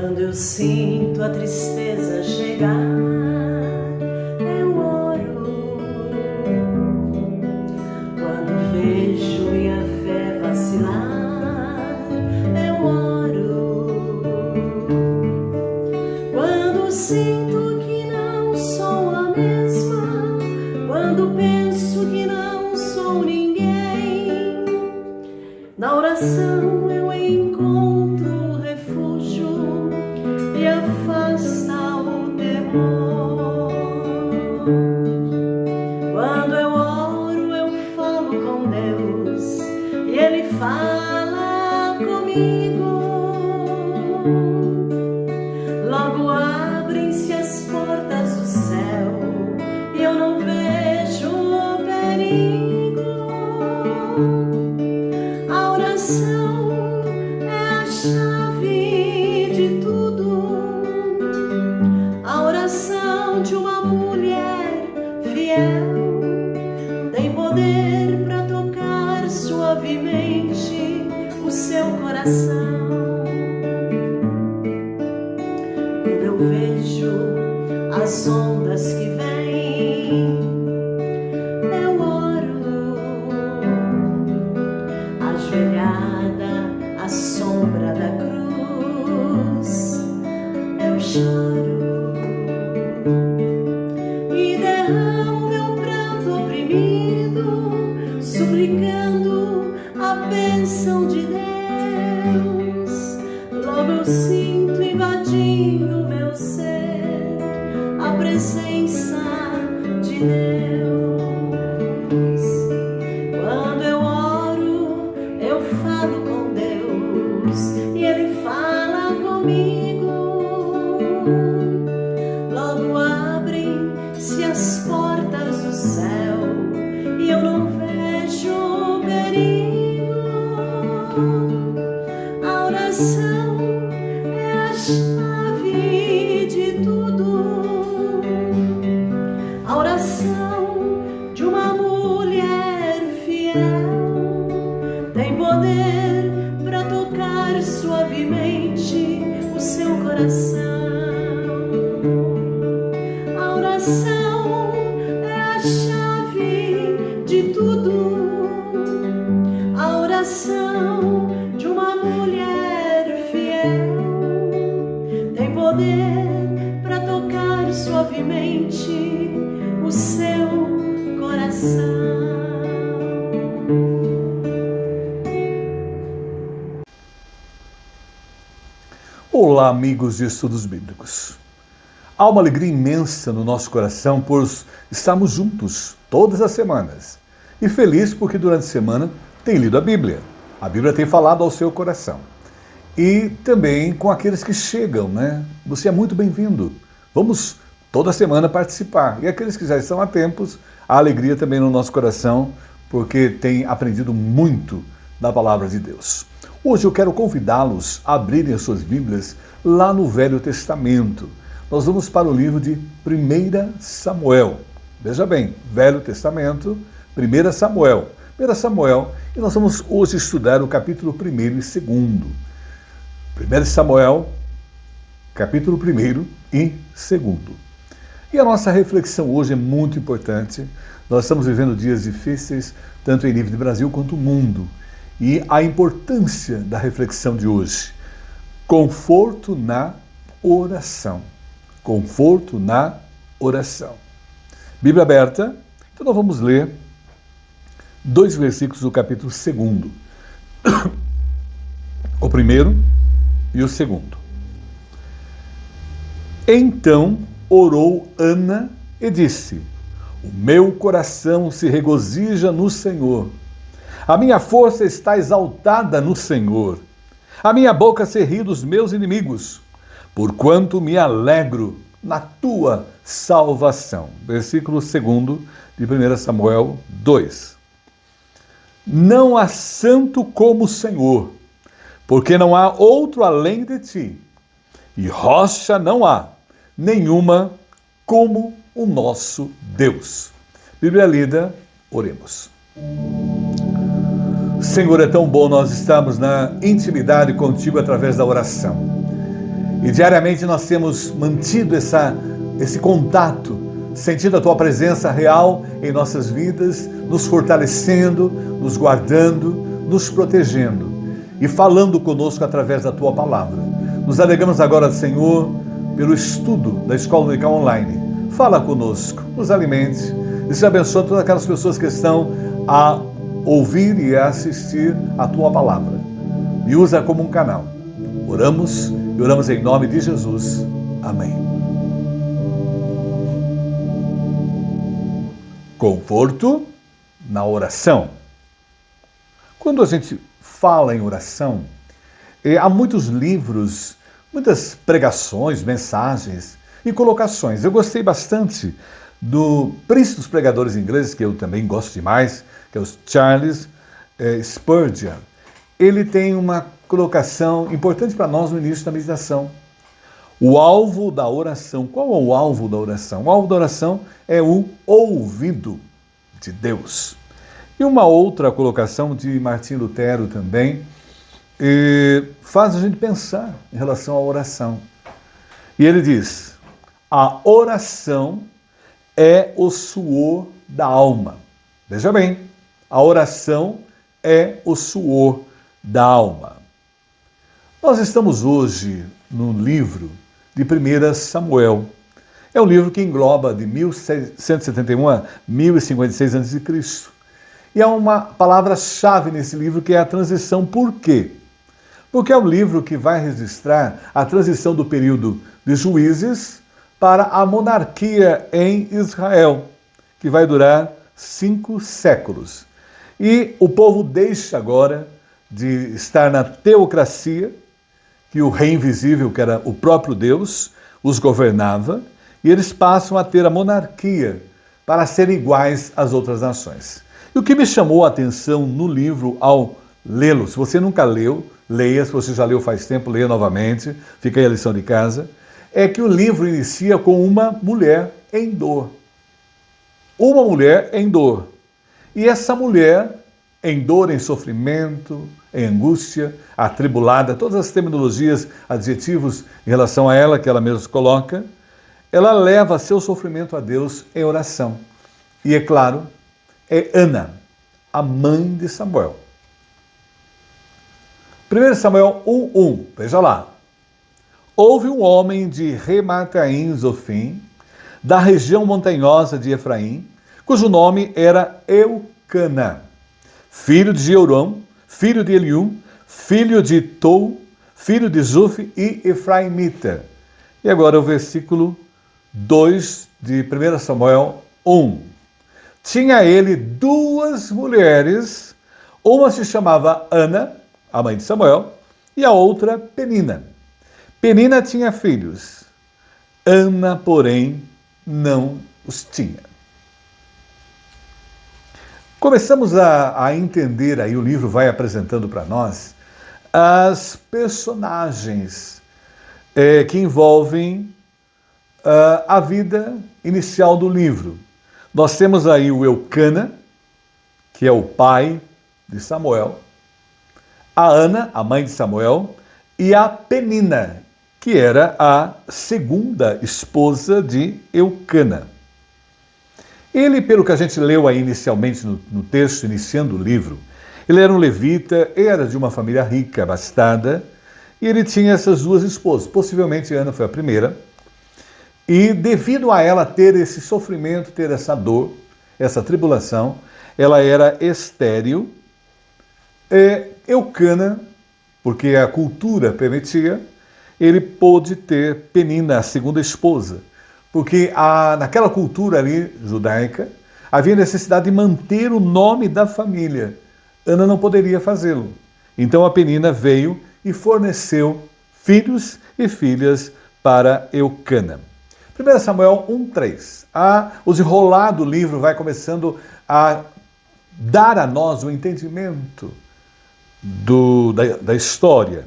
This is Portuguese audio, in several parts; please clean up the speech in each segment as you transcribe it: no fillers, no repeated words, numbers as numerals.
Quando eu sinto a tristeza chegar, eu oro. Quando vejo minha fé vacilar, eu oro. Quando sinto que não sou a mesma, quando penso que não sou ninguém, na oração eu encontro refúgio e afasta o temor. Quando eu oro, eu falo com Deus e Ele fala comigo. Logo abrem-se as portas do céu e eu não vejo perigo. A oração é a chave de tudo. A oração de uma mulher fiel tem poder para tocar suavemente o seu coração. Quando eu vejo as ondas que vêm, eu oro. Ajoelhada à sombra da cruz, eu choro e derramo meu pranto oprimido, suplicando a bênção de Deus. Logo eu sinto invadindo meu ser a presença de Deus. Quando eu oro, eu falo com Deus e Ele fala comigo. Logo abrem-se as portas do céu e eu não vejo perigo. A oração é a chave de tudo. A oração de uma mulher fiel tem poder para tocar suavemente o seu coração. A oração é a chave de tudo. A oração de uma mulher fiel tem poder para tocar suavemente o seu coração. Olá, amigos de Estudos Bíblicos. Há uma alegria imensa no nosso coração por estarmos juntos todas as semanas. E feliz porque durante a semana tem lido a Bíblia. A Bíblia tem falado ao seu coração. E também com aqueles que chegam, né? Você é muito bem-vindo. Vamos toda semana participar. E aqueles que já estão há tempos, a alegria também no nosso coração, porque tem aprendido muito da palavra de Deus. Hoje eu quero convidá-los a abrirem as suas Bíblias lá no Velho Testamento. Nós vamos para o livro de 1 Samuel. Veja bem, Velho Testamento, 1 Samuel. 1 Samuel, e nós vamos hoje estudar o capítulo 1 e 2. 1 Samuel, capítulo 1 e 2. E a nossa reflexão hoje é muito importante. Nós estamos vivendo dias difíceis, tanto em nível de Brasil quanto o mundo. E a importância da reflexão de hoje: conforto na oração. Conforto na oração. Bíblia aberta, então nós vamos ler 2 versículos do capítulo 2. O primeiro e o segundo. Então orou Ana e disse: o meu coração se regozija no Senhor. A minha força está exaltada no Senhor. A minha boca se ri dos meus inimigos, porquanto me alegro na tua salvação. Versículo 2 de 1 Samuel 2. Não há santo como o Senhor, porque não há outro além de ti, e rocha não há nenhuma como o nosso Deus. Bíblia lida, oremos. Senhor, é tão bom nós estarmos na intimidade contigo através da oração. E diariamente nós temos mantido esse contato, sentindo a Tua presença real em nossas vidas, nos fortalecendo, nos guardando, nos protegendo e falando conosco através da Tua palavra. Nos alegramos agora, Senhor, pelo estudo da Escola Dominical Online. Fala conosco, nos alimente e se abençoa todas aquelas pessoas que estão a ouvir e a assistir a Tua palavra. E usa como um canal. Oramos e oramos em nome de Jesus. Amém. Conforto na oração. Quando a gente fala em oração, há muitos livros, muitas pregações, mensagens e colocações. Eu gostei bastante do príncipe dos pregadores ingleses, que eu também gosto demais, que é o Charles Spurgeon. Ele tem uma colocação importante para nós no início da meditação. O alvo da oração. Qual é o alvo da oração? O alvo da oração é o ouvido de Deus. E uma outra colocação de Martinho Lutero também faz a gente pensar em relação à oração. E ele diz: a oração é o suor da alma. Veja bem, a oração é o suor da alma. Nós estamos hoje no livro de 1 Samuel. É um livro que engloba de 1171 a 1056 a.C. E há uma palavra-chave nesse livro que é a transição. Por quê? Porque é um livro que vai registrar a transição do período de juízes para a monarquia em Israel, que vai durar 5 séculos. E o povo deixa agora de estar na teocracia, que o rei invisível, que era o próprio Deus, os governava, e eles passam a ter a monarquia para serem iguais às outras nações. E o que me chamou a atenção no livro ao lê-lo, se você nunca leu, leia, se você já leu faz tempo, leia novamente, fica aí a lição de casa, é que o livro inicia com uma mulher em dor. Uma mulher em dor. E essa mulher, em dor, em sofrimento, em angústia, atribulada, todas as terminologias, adjetivos em relação a ela, que ela mesma coloca, ela leva seu sofrimento a Deus em oração. E é claro, é Ana, a mãe de Samuel. 1 Samuel 1:1, veja lá. Houve um homem de Remataim Zofim, da região montanhosa de Efraim, cujo nome era Eucana, filho de Jeurão, filho de Eliú, filho de Tou, filho de Zuf e Efraimita. E agora o versículo 2 de 1 Samuel 1. Tinha ele 2 mulheres, uma se chamava Ana, a mãe de Samuel, e a outra Penina. Penina tinha filhos, Ana, porém, não os tinha. Começamos a entender, aí o livro vai apresentando para nós, as personagens que envolvem a vida inicial do livro. Nós temos aí o Eucana, que é o pai de Samuel, a Ana, a mãe de Samuel, e a Penina, que era a segunda esposa de Eucana. Ele, pelo que a gente leu aí inicialmente no texto, iniciando o livro, ele era um levita, era de uma família rica, abastada, e ele tinha essas 2 esposas. Possivelmente Ana foi a primeira. E devido a ela ter esse sofrimento, ter essa dor, essa tribulação, ela era estéril. Eucana, porque a cultura permitia, ele pôde ter Penina, a segunda esposa. Porque naquela cultura ali judaica, havia necessidade de manter o nome da família. Ana não poderia fazê-lo. Então a Penina veio e forneceu filhos e filhas para Eucana. 1 Samuel 1:3. O desenrolar do livro vai começando a dar a nós o entendimento da história.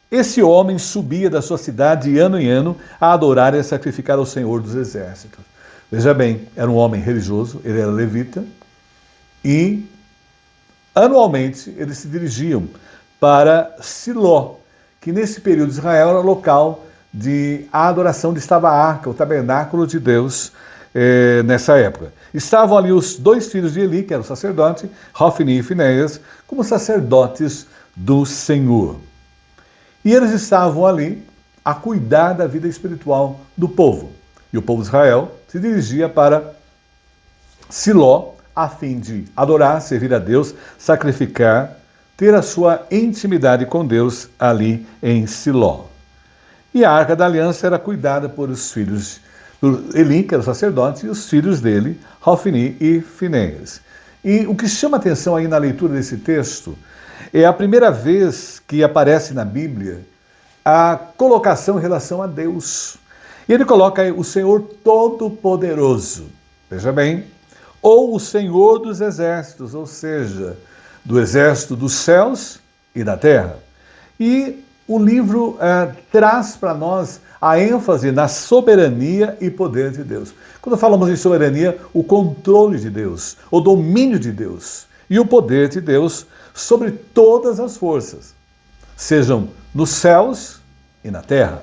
Esse homem subia da sua cidade de ano em ano a adorar e a sacrificar ao Senhor dos Exércitos. Veja bem, era um homem religioso, ele era levita, e anualmente eles se dirigiam para Siló, que nesse período de Israel era local a adoração onde estava a arca, o tabernáculo de Deus nessa época. Estavam ali os dois filhos de Eli, que era o sacerdote, Hofni e Finéias, como sacerdotes do Senhor. E eles estavam ali a cuidar da vida espiritual do povo. E o povo de Israel se dirigia para Siló, a fim de adorar, servir a Deus, sacrificar, ter a sua intimidade com Deus ali em Siló. E a Arca da Aliança era cuidada por os filhos de Eli, que era o sacerdote, e os filhos dele, Hofni e Finéias. E o que chama atenção aí na leitura desse texto é a primeira vez que aparece na Bíblia a colocação em relação a Deus. E ele coloca aí o Senhor Todo-Poderoso. Veja bem, ou o Senhor dos Exércitos, ou seja, do exército dos céus e da terra. E o livro traz para nós a ênfase na soberania e poder de Deus. Quando falamos em soberania, o controle de Deus, o domínio de Deus e o poder de Deus sobre todas as forças, sejam nos céus e na terra.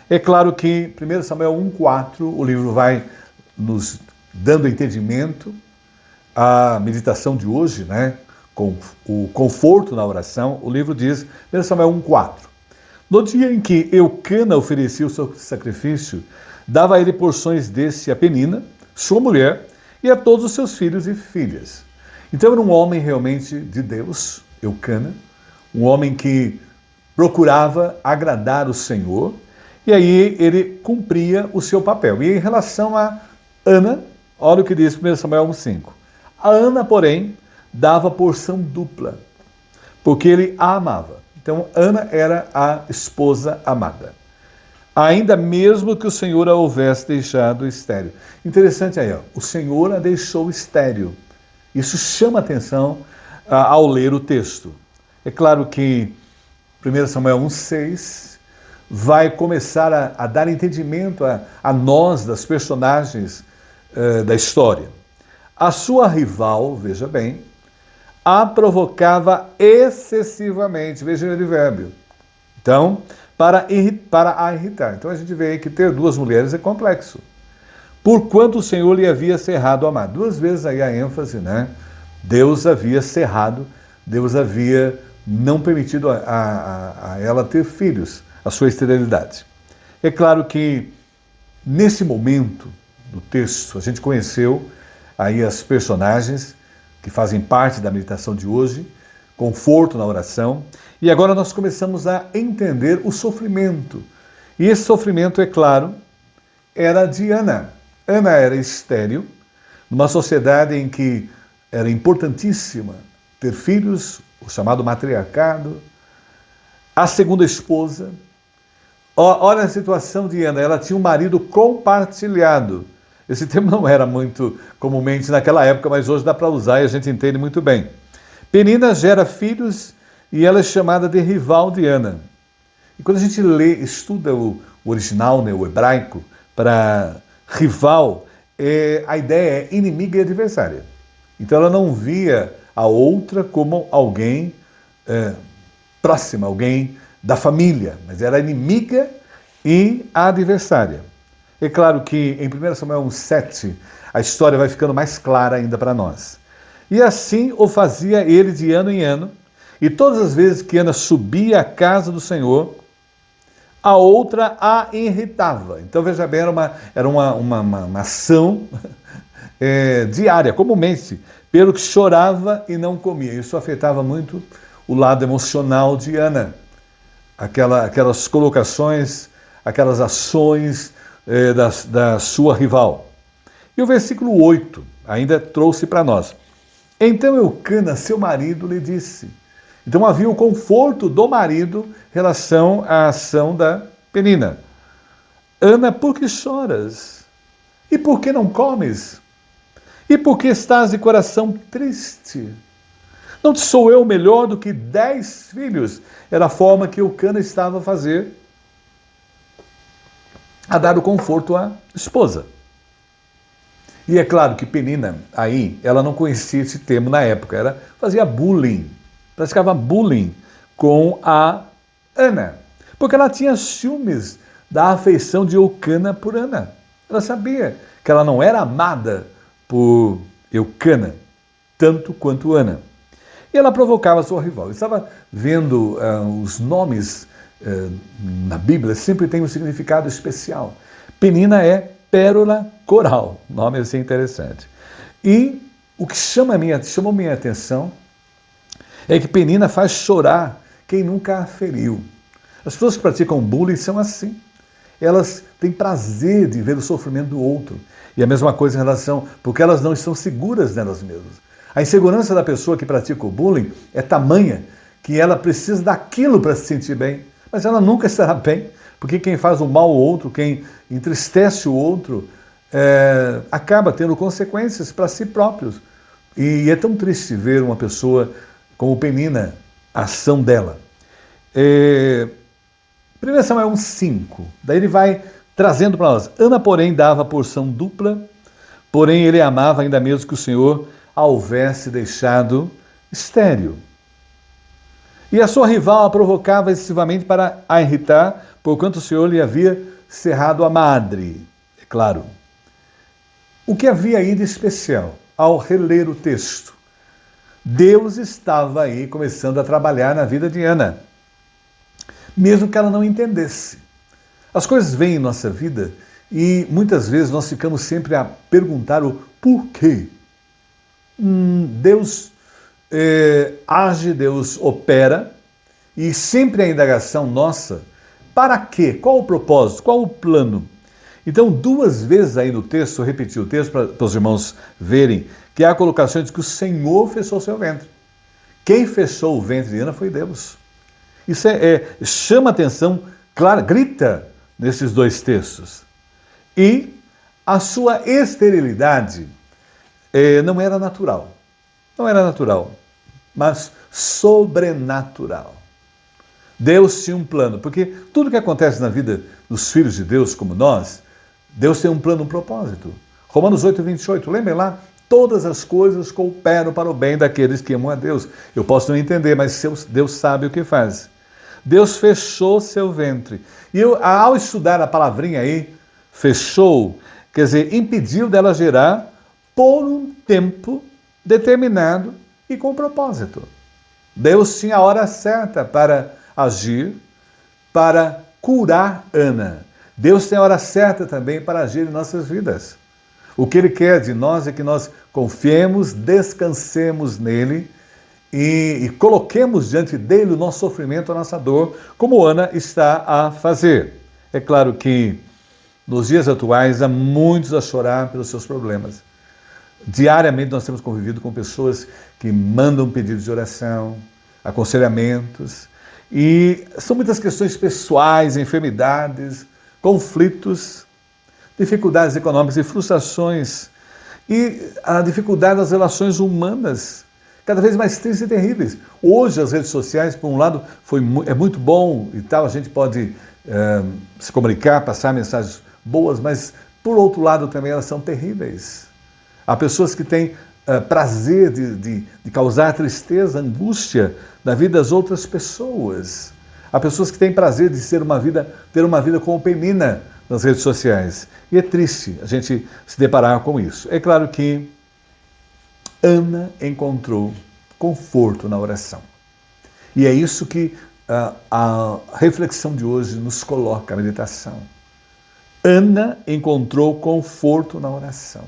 É claro que 1 Samuel 1,4, o livro vai nos dando entendimento à meditação de hoje, né? Com o conforto na oração. O livro diz, 1 Samuel 1,4, no dia em que Eucana oferecia o seu sacrifício, dava a ele porções desse a Penina, sua mulher, e a todos os seus filhos e filhas. Então era um homem realmente de Deus, Eucana, um homem que procurava agradar o Senhor, e aí ele cumpria o seu papel. E em relação a Ana, olha o que diz 1 Samuel 1,5. A Ana, porém, dava porção dupla, porque ele a amava. Então, Ana era a esposa amada. Ainda mesmo que o Senhor a houvesse deixado estéril. Interessante aí, ó, o Senhor a deixou estéril. Isso chama atenção ao ler o texto. É claro que 1 Samuel 1,6 vai começar a dar entendimento a nós, das personagens da história. A sua rival, veja bem, a provocava excessivamente, veja o advérbio. Então, para a irritar. Então a gente vê aí que ter duas mulheres é complexo. Porquanto o Senhor lhe havia cerrado a amar. Duas vezes aí a ênfase, né? Deus havia cerrado, Deus havia não permitido a ela ter filhos, a sua esterilidade. É claro que nesse momento do texto a gente conheceu aí as personagens que fazem parte da meditação de hoje, conforto na oração, e agora nós começamos a entender o sofrimento. E esse sofrimento, é claro, era de Ana. Ana era estéril, numa sociedade em que era importantíssima ter filhos, o chamado matriarcado. A segunda esposa, olha a situação de Ana, ela tinha um marido compartilhado. Esse termo não era muito comumente naquela época, mas hoje dá para usar e a gente entende muito bem. Penina gera filhos e ela é chamada de rival de Ana. E quando a gente estuda o original, né, o hebraico, para rival, a ideia é inimiga e adversária. Então ela não via a outra como alguém próxima, alguém da família, mas era inimiga e adversária. É claro que em 1 Samuel 1,7 a história vai ficando mais clara ainda para nós. E assim o fazia ele de ano em ano, e todas as vezes que Ana subia à casa do Senhor, a outra a irritava. Então veja bem, era uma ação diária, comumente, pelo que chorava e não comia. Isso afetava muito o lado emocional de Ana. Aquelas colocações, aquelas ações da sua rival. E o versículo 8 ainda trouxe para nós. Então Eucana, seu marido, lhe disse. Então havia o conforto do marido em relação à ação da Penina. Ana, por que choras? E por que não comes? E por que estás de coração triste? Não te sou eu melhor do que 10 filhos? Era a forma que Eucana estava a fazer, a dar o conforto à esposa. E é claro que Penina, aí, ela não conhecia esse termo na época, ela fazia bullying, praticava bullying com a Ana, porque ela tinha ciúmes da afeição de Eucana por Ana. Ela sabia que ela não era amada por Eucana, tanto quanto Ana. E ela provocava sua rival. Eu estava vendo os nomes na Bíblia, sempre tem um significado especial. Penina é pérola coral, nome assim interessante. E o que chamou minha atenção é que Penina faz chorar quem nunca a feriu. As pessoas que praticam bullying são assim. Elas têm prazer de ver o sofrimento do outro. E a mesma coisa em relação, porque elas não estão seguras nelas mesmas. A insegurança da pessoa que pratica o bullying é tamanha que ela precisa daquilo para se sentir bem. Mas ela nunca estará bem, porque quem faz o mal ao outro, quem entristece o outro, acaba tendo consequências para si próprios. E é tão triste ver uma pessoa como Penina, a ação dela. 1 Samuel 1,5, daí ele vai trazendo para nós. Ana, porém, dava porção dupla, porém ele amava ainda mesmo que o Senhor a houvesse deixado estéril. E a sua rival a provocava excessivamente para a irritar, porquanto o Senhor lhe havia cerrado a madre. É claro. O que havia aí de especial ao reler o texto? Deus estava aí começando a trabalhar na vida de Ana, mesmo que ela não entendesse. As coisas vêm em nossa vida e muitas vezes nós ficamos sempre a perguntar o porquê. Deus age, Deus opera, e sempre a indagação nossa, para quê? Qual o propósito? Qual o plano? Então, 2 vezes aí no texto, eu repeti o texto para os irmãos verem, que há a colocação de que o Senhor fechou seu ventre. Quem fechou o ventre de Ana foi Deus. Isso chama atenção, claro, grita nesses 2 textos. E a sua esterilidade não era natural. Não era natural, mas sobrenatural. Deus tinha um plano, porque tudo que acontece na vida dos filhos de Deus, como nós, Deus tem um plano, um propósito. Romanos 8:28, lembrem lá? Todas as coisas cooperam para o bem daqueles que amam a Deus. Eu posso não entender, mas Deus sabe o que faz. Deus fechou seu ventre. E ao estudar a palavrinha aí, fechou, quer dizer, impediu dela gerar por um tempo determinado e com propósito. Deus tinha a hora certa para agir, para curar Ana. Deus tem a hora certa também para agir em nossas vidas. O que Ele quer de nós é que nós confiemos, descansemos nele e coloquemos diante dele o nosso sofrimento, a nossa dor, como Ana está a fazer. É claro que nos dias atuais há muitos a chorar pelos seus problemas. Diariamente nós temos convivido com pessoas que mandam pedidos de oração, aconselhamentos, e são muitas questões pessoais, enfermidades, conflitos, dificuldades econômicas e frustrações, e a dificuldade das relações humanas, cada vez mais tristes e terríveis. Hoje as redes sociais, por um lado, é muito bom e tal, a gente pode se comunicar, passar mensagens boas, mas por outro lado também elas são terríveis. Há pessoas que têm prazer de causar tristeza, angústia na vida das outras pessoas. Há pessoas que têm prazer de ter uma vida como Penina nas redes sociais. E é triste a gente se deparar com isso. É claro que Ana encontrou conforto na oração. E é isso que a reflexão de hoje nos coloca, a meditação. Ana encontrou conforto na oração.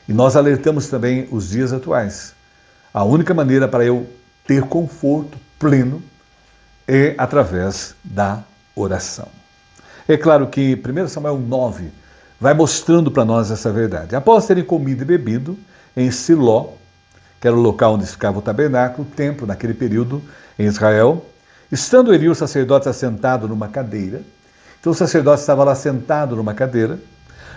E nós alertamos também os dias atuais. A única maneira para eu ter conforto pleno é através da oração. É claro que 1 Samuel 9 vai mostrando para nós essa verdade. Após terem comido e bebido em Siló, que era o local onde ficava o tabernáculo, o templo naquele período em Israel, estando Eli, o sacerdote, assentado numa cadeira, então o sacerdote estava lá sentado numa cadeira,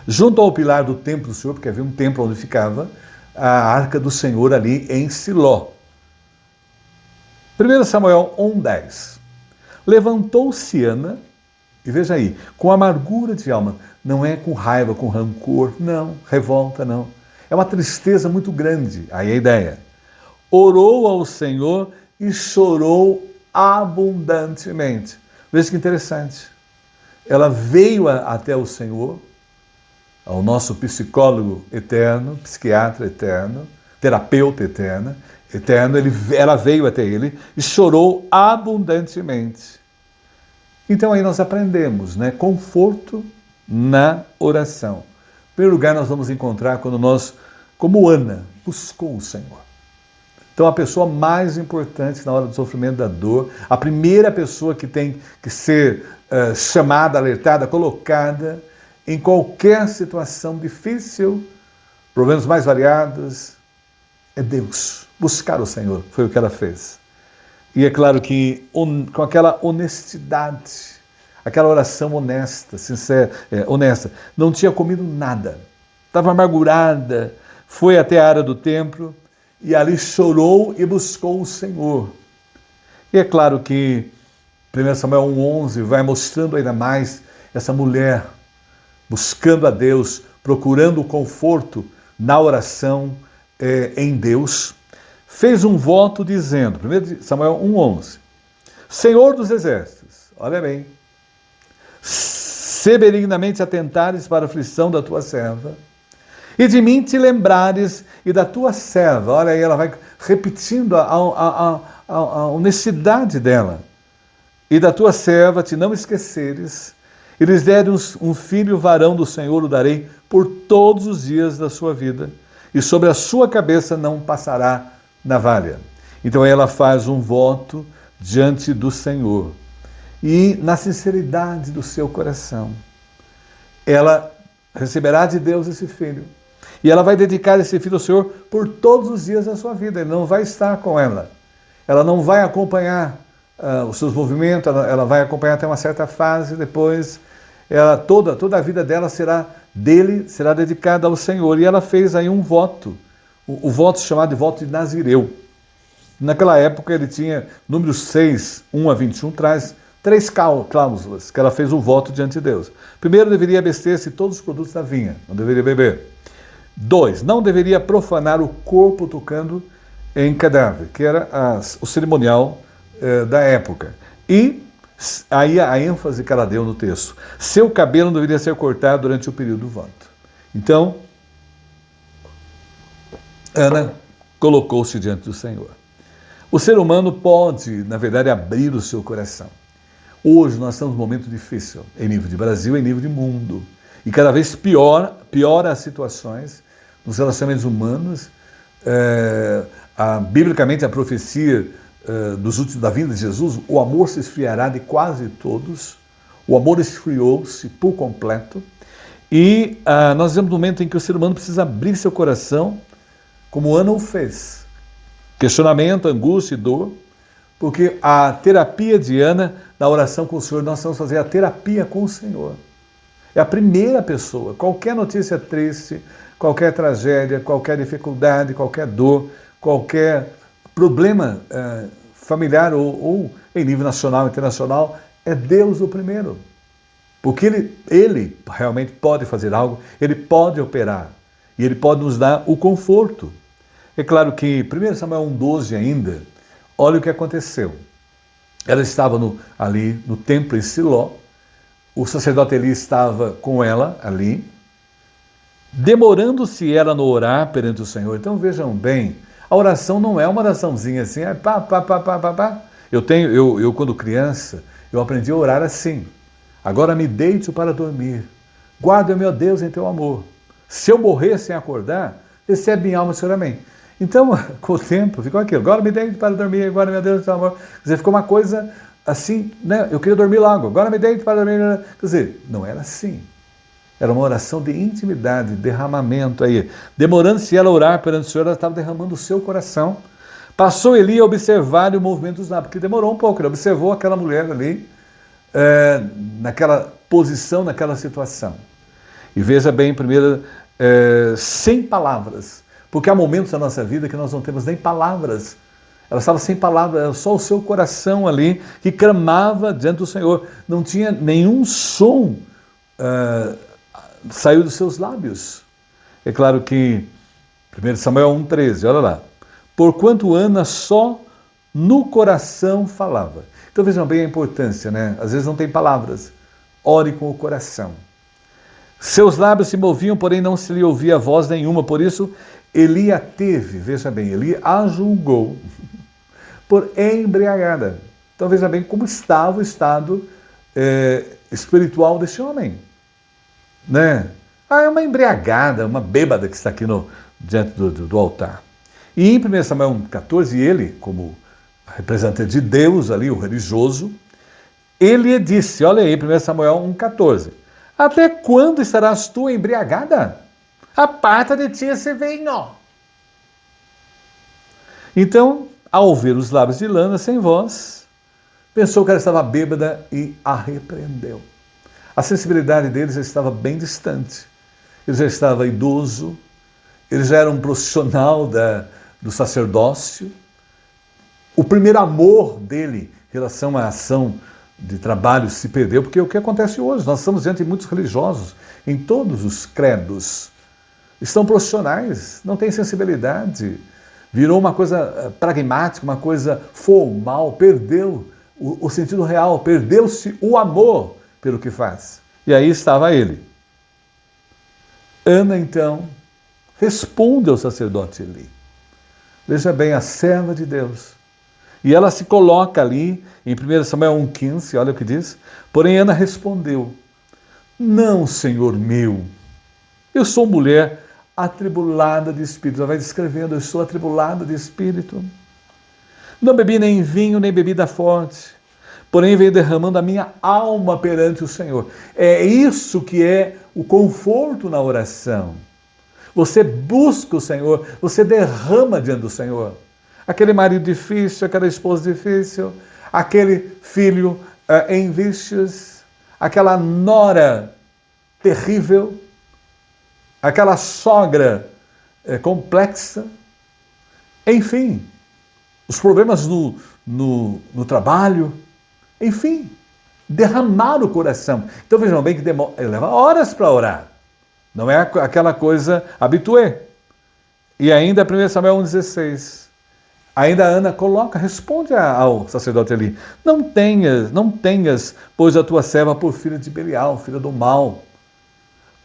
junto ao pilar do templo do Senhor, porque havia um templo onde ficava a arca do Senhor ali em Siló. 1 Samuel 1:10. Levantou-se Ana, e veja aí, com amargura de alma, não é com raiva, com rancor, não, revolta, não. É uma tristeza muito grande, aí a ideia. Orou ao Senhor e chorou abundantemente. Veja que interessante. ela veio até o Senhor, ao nosso psicólogo eterno, psiquiatra eterno, terapeuta eterno, ela veio até ele e chorou abundantemente. Então aí nós aprendemos, né? Conforto na oração. Em primeiro lugar, nós vamos encontrar quando nós, como Ana, buscou o Senhor. Então a pessoa mais importante na hora do sofrimento, da dor, a primeira pessoa que tem que ser chamada, alertada, colocada em qualquer situação difícil, problemas mais variados, é Deus. Buscar o Senhor, foi o que ela fez. E é claro que com aquela honestidade, aquela oração honesta, sincera, honesta, não tinha comido nada, estava amargurada, foi até a área do templo e ali chorou e buscou o Senhor. E é claro que 1 Samuel 1,11 vai mostrando ainda mais essa mulher buscando a Deus, procurando o conforto na oração em Deus, fez um voto dizendo, 1 Samuel 1,11, Senhor dos exércitos, olha bem, se benignamente atentares para a aflição da tua serva, e de mim te lembrares e da tua serva, olha aí, ela vai repetindo a honestidade dela, e da tua serva te não esqueceres, e lhes deres um filho varão do Senhor, o darei por todos os dias da sua vida, e sobre a sua cabeça não passará navalha. Então ela faz um voto diante do Senhor. E na sinceridade do seu coração, ela receberá de Deus esse filho. E ela vai dedicar esse filho ao Senhor por todos os dias da sua vida. Ele não vai estar com ela. Ela não vai acompanhar os seus movimentos, ela vai acompanhar até uma certa fase, depois toda a vida dela será dedicada ao Senhor. E ela fez aí um voto, o voto chamado de voto de Nazireu. Naquela época ele tinha, número 6, 1 a 21, traz 3 cláusulas que ela fez um voto diante de Deus. Primeiro, deveria abster-se de todos os produtos da vinha, não deveria beber. 2, não deveria profanar o corpo tocando em cadáver, que era o cerimonial da época. E aí a ênfase que ela deu no texto, seu cabelo não deveria ser cortado durante o período do voto. Então, Ana colocou-se diante do Senhor. O ser humano pode, na verdade, abrir o seu coração. Hoje nós estamos num momento difícil, em nível de Brasil, em nível de mundo. E cada vez piora as situações nos relacionamentos humanos. Biblicamente, a profecia da vinda de Jesus, o amor se esfriará de quase todos. O amor esfriou-se por completo. E nós vivemos um momento em que o ser humano precisa abrir seu coração, como Ana o fez. Questionamento, angústia e dor, porque a terapia de Ana, na oração com o Senhor, nós vamos fazer a terapia com o Senhor. É a primeira pessoa. Qualquer notícia triste, qualquer tragédia, qualquer dificuldade, qualquer dor, qualquer problema familiar ou em nível nacional, internacional, é Deus o primeiro. Porque Ele realmente pode fazer algo, Ele pode operar e Ele pode nos dar o conforto. É claro que 1 Samuel 1,12 ainda, olha o que aconteceu. Ela estava ali no templo em Siló, o sacerdote Eli estava com ela ali, demorando-se ela no orar perante o Senhor. Então vejam bem, a oração não é uma oraçãozinha assim, Eu quando criança, eu aprendi a orar assim. Agora me deito para dormir. Guarda, meu Deus, em teu amor. Se eu morrer sem acordar, recebe minha alma, Senhor, amém. Então, com o tempo, ficou aquilo. Agora me deito para dormir, agora, meu Deus, em teu amor. Quer dizer, ficou uma coisa assim, né? Eu queria dormir logo. Agora me deito para dormir. Quer dizer, não era assim. Era uma oração de intimidade, derramamento aí. Demorando-se ela a orar perante o Senhor, ela estava derramando o seu coração. Passou Eli a observar o movimento dos lábios, porque demorou um pouco. Ele observou aquela mulher ali, naquela posição, naquela situação. E veja bem, primeiro, sem palavras. Porque há momentos da nossa vida que nós não temos nem palavras. Ela estava sem palavras, era só o seu coração ali que clamava diante do Senhor. Não tinha nenhum som saiu dos seus lábios. É claro que 1 Samuel 1,13, olha lá. Porquanto Ana só no coração falava. Então vejam bem a importância, né? Às vezes não tem palavras, ore com o coração. Seus lábios se moviam, porém não se lhe ouvia voz nenhuma, por isso Eli a teve, veja bem, Eli a julgou por embriagada. Então veja bem como estava o estado espiritual desse homem. Né? É uma embriagada, uma bêbada que está aqui diante do altar. E em 1 Samuel 14, ele, como representante de Deus ali, o religioso, ele disse, olha aí, 1 Samuel 1,14, até quando estarás tu embriagada? Aparta de ti esse vinho. Então, ao ver os lábios de Lana sem voz, pensou que ela estava bêbada e a repreendeu. A sensibilidade dele já estava bem distante. Ele já estava idoso, ele já era um profissional do sacerdócio. O primeiro amor dele em relação à ação de trabalho se perdeu, porque é o que acontece hoje? Nós estamos diante de muitos religiosos, em todos os credos. Estão profissionais, não têm sensibilidade. Virou uma coisa pragmática, uma coisa formal, perdeu o sentido real, perdeu-se o amor pelo que faz. E aí estava ele. Ana, então, responde ao sacerdote Eli. Veja bem, a serva de Deus. E ela se coloca ali, em 1 Samuel 1,15, olha o que diz. Porém, Ana respondeu, não, Senhor meu, eu sou mulher atribulada de espírito. Ela vai descrevendo, eu estou atribulada de espírito. Não bebi nem vinho, nem bebida forte, porém veio derramando a minha alma perante o Senhor. É isso que é o conforto na oração. Você busca o Senhor, você derrama diante do Senhor. Aquele marido difícil, aquela esposa difícil, aquele filho em vícios, aquela nora terrível, aquela sogra complexa, enfim, os problemas no trabalho, enfim, derramar o coração. Então vejam bem que leva horas para orar, não é aquela coisa habituê. E ainda 1 Samuel 1,16, ainda Ana responde ao sacerdote ali, não tenhas, pois a tua serva por filha de Belial, filha do mal,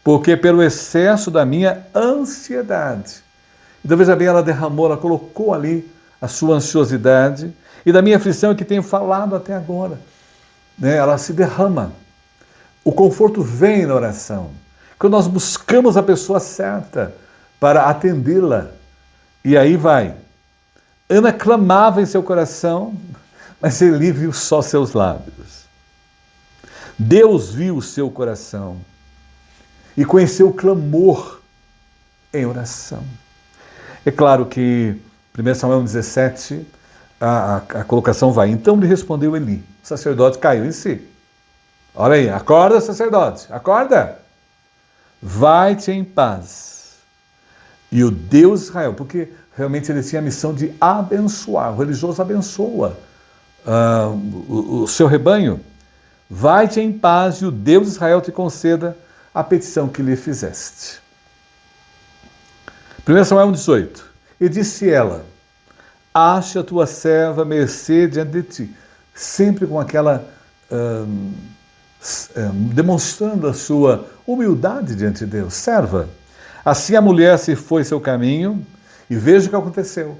porque pelo excesso da minha ansiedade. Então veja bem, ela derramou, ela colocou ali a sua ansiosidade, e da minha aflição que tenho falado até agora. Né? Ela se derrama. O conforto vem na oração. Quando nós buscamos a pessoa certa para atendê-la. E aí vai. Ana clamava em seu coração, mas Eli viu só seus lábios. Deus viu o seu coração e conheceu o clamor em oração. É claro que 1 Samuel 17, a colocação vai. Então lhe respondeu Eli. O sacerdote caiu em si. Olha aí, acorda, sacerdote, acorda. Vai-te em paz. E o Deus de Israel, porque realmente ele tinha a missão de abençoar. O religioso abençoa o seu rebanho. Vai-te em paz e o Deus de Israel te conceda a petição que lhe fizeste. 1 Samuel 18. E disse ela, ache a tua serva mercê diante de ti. Sempre com aquela, demonstrando a sua humildade diante de Deus. Serva. Assim a mulher se foi seu caminho e veja o que aconteceu.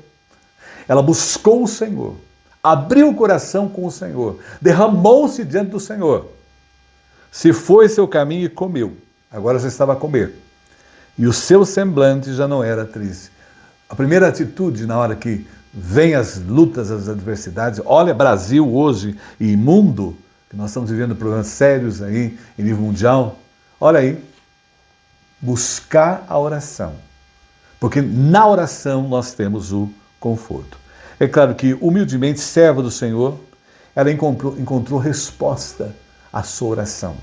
Ela buscou o Senhor, abriu o coração com o Senhor, derramou-se diante do Senhor. Se foi seu caminho e comeu. Agora já estava a comer. E o seu semblante já não era triste. A primeira atitude na hora que vem as lutas, as adversidades, olha Brasil hoje e mundo, que nós estamos vivendo problemas sérios aí em nível mundial, olha aí, buscar a oração. Porque na oração nós temos o conforto. É claro que humildemente, serva do Senhor, ela encontrou resposta à sua oração.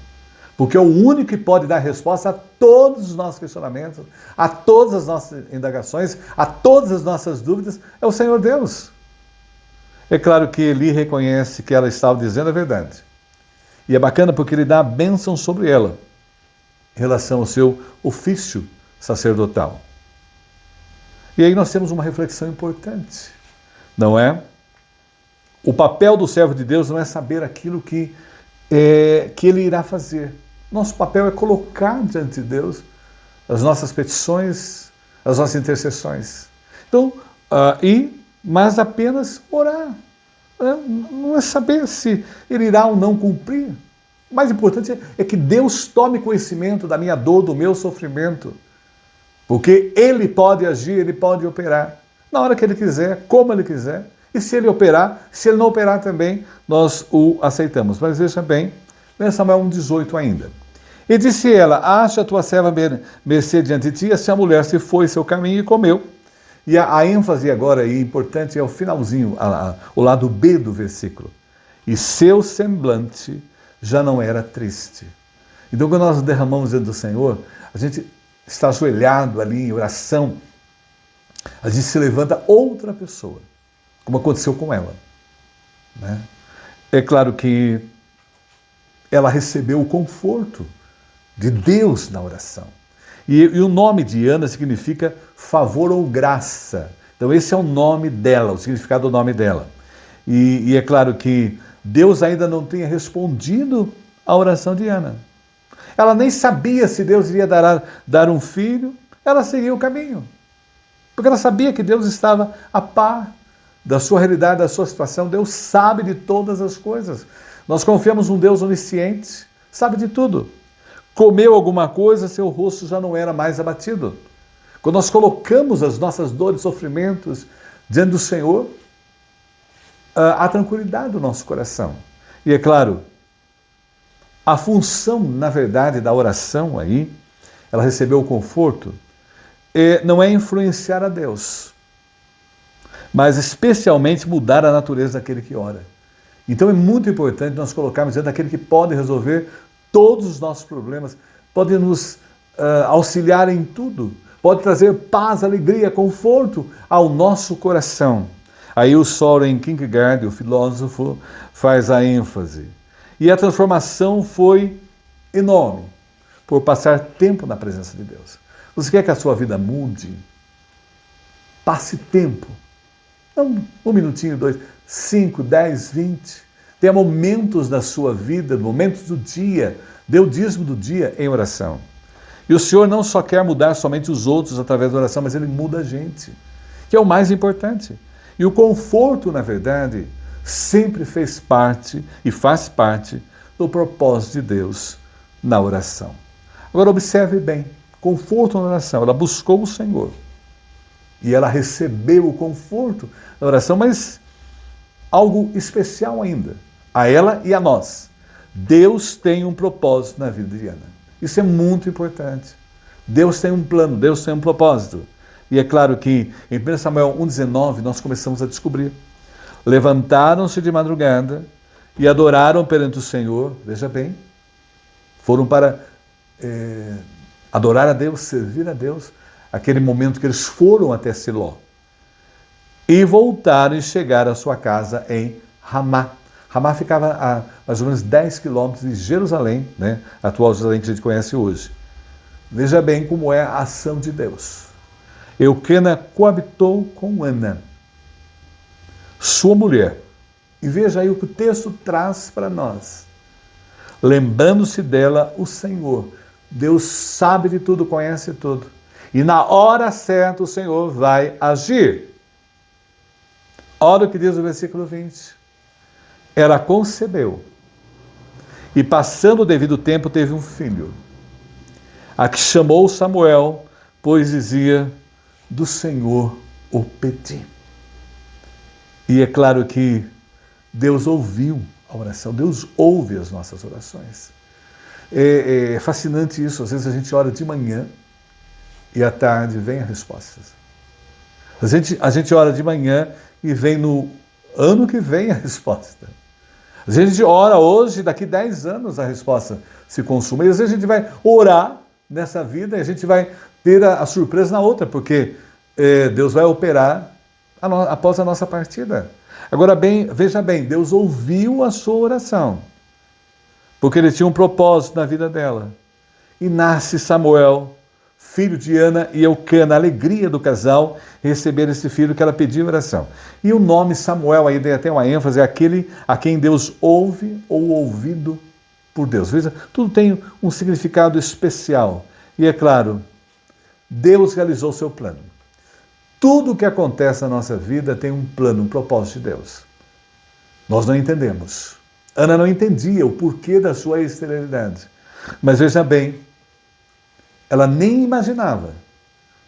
Porque é o único que pode dar resposta a todos os nossos questionamentos, a todas as nossas indagações, a todas as nossas dúvidas, é o Senhor Deus. É claro que Eli reconhece que ela estava dizendo a verdade. E é bacana porque ele dá a bênção sobre ela, em relação ao seu ofício sacerdotal. E aí nós temos uma reflexão importante, não é? O papel do servo de Deus não é saber aquilo que que Ele irá fazer. Nosso papel é colocar diante de Deus as nossas petições, as nossas intercessões. Então, mas apenas orar. Não é saber se Ele irá ou não cumprir. O mais importante é que Deus tome conhecimento da minha dor, do meu sofrimento. Porque Ele pode agir, Ele pode operar. Na hora que Ele quiser, como Ele quiser. E se Ele operar, se Ele não operar também, nós o aceitamos. Mas veja bem, Samuel 1,18 ainda. E disse ela, acha a tua serva mercê diante de ti, assim a mulher se foi seu caminho e comeu. E a ênfase agora aí importante é o finalzinho, o lado B do versículo. E seu semblante já não era triste. Então quando nós derramamos diante do Senhor, a gente está ajoelhado ali em oração, a gente se levanta outra pessoa, como aconteceu com ela. Né? É claro que ela recebeu o conforto de Deus na oração. E o nome de Ana significa favor ou graça. Então esse é o nome dela, o significado do nome dela. E é claro que Deus ainda não tinha respondido à oração de Ana. Ela nem sabia se Deus iria dar um filho, ela seguiu o caminho. Porque ela sabia que Deus estava a par da sua realidade, da sua situação. Deus sabe de todas as coisas. Nós confiamos num Deus onisciente, sabe de tudo. Comeu alguma coisa, seu rosto já não era mais abatido. Quando nós colocamos as nossas dores, sofrimentos diante do Senhor, há tranquilidade no nosso coração. E é claro, a função, na verdade, da oração aí, ela recebeu o conforto, não é influenciar a Deus, mas especialmente mudar a natureza daquele que ora. Então é muito importante nós colocarmos diante daquele que pode resolver todos os nossos problemas, pode nos auxiliar em tudo, pode trazer paz, alegria, conforto ao nosso coração. Aí o Søren Kierkegaard, o filósofo, faz a ênfase. E a transformação foi enorme, por passar tempo na presença de Deus. Você quer que a sua vida mude? Passe tempo. Não 1 minutinho, 2, 5, 10, 20. Tenha momentos da sua vida, momentos do dia, dê o dízimo do dia em oração. E o Senhor não só quer mudar somente os outros através da oração, mas Ele muda a gente, que é o mais importante. E o conforto, na verdade, sempre fez parte e faz parte do propósito de Deus na oração. Agora observe bem, conforto na oração, ela buscou o Senhor. E ela recebeu o conforto na oração, mas algo especial ainda, a ela e a nós. Deus tem um propósito na vida de Ana. Isso é muito importante. Deus tem um plano, Deus tem um propósito. E é claro que em 1 Samuel 1,19 nós começamos a descobrir. Levantaram-se de madrugada e adoraram perante o Senhor. Veja bem, foram para adorar a Deus, servir a Deus, aquele momento que eles foram até Siló. E voltaram e chegaram à sua casa em Ramá. Ramá ficava a mais ou menos 10 quilômetros de Jerusalém, né? A atual Jerusalém que a gente conhece hoje. Veja bem como é a ação de Deus. Eucana coabitou com Ana, sua mulher. E veja aí o que o texto traz para nós. Lembrando-se dela o Senhor. Deus sabe de tudo, conhece tudo. E na hora certa o Senhor vai agir. Olha o que diz o versículo 20. Ela concebeu. E passando o devido tempo teve um filho. A que chamou Samuel, pois dizia, do Senhor o pedi. E é claro que Deus ouviu a oração, Deus ouve as nossas orações. É fascinante isso, às vezes a gente ora de manhã e à tarde vem as respostas. A gente ora de manhã e vem no ano que vem a resposta. Às vezes a gente ora hoje, daqui 10 anos a resposta se consuma. E às vezes a gente vai orar nessa vida e a gente vai ter a surpresa na outra, porque Deus vai operar após a nossa partida. Agora, veja bem, Deus ouviu a sua oração, porque Ele tinha um propósito na vida dela. E nasce Samuel, filho de Ana e Eucana, a alegria do casal receber esse filho que ela pediu oração. E o nome Samuel, aí tem até uma ênfase, é aquele a quem Deus ouve ou ouvido por Deus. Veja, tudo tem um significado especial. E é claro, Deus realizou o seu plano. Tudo o que acontece na nossa vida tem um plano, um propósito de Deus. Nós não entendemos. Ana não entendia o porquê da sua esterilidade. Mas veja bem, ela nem imaginava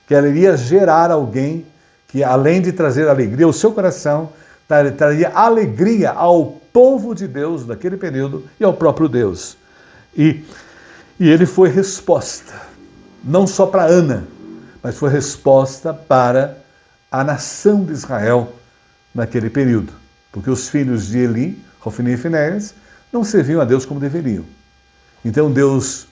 que ela iria gerar alguém que, além de trazer alegria ao seu coração, traria alegria ao povo de Deus daquele período e ao próprio Deus. E ele foi resposta, não só para Ana, mas foi resposta para a nação de Israel naquele período. Porque os filhos de Eli, Hofni e Finéias, não serviam a Deus como deveriam. Então Deus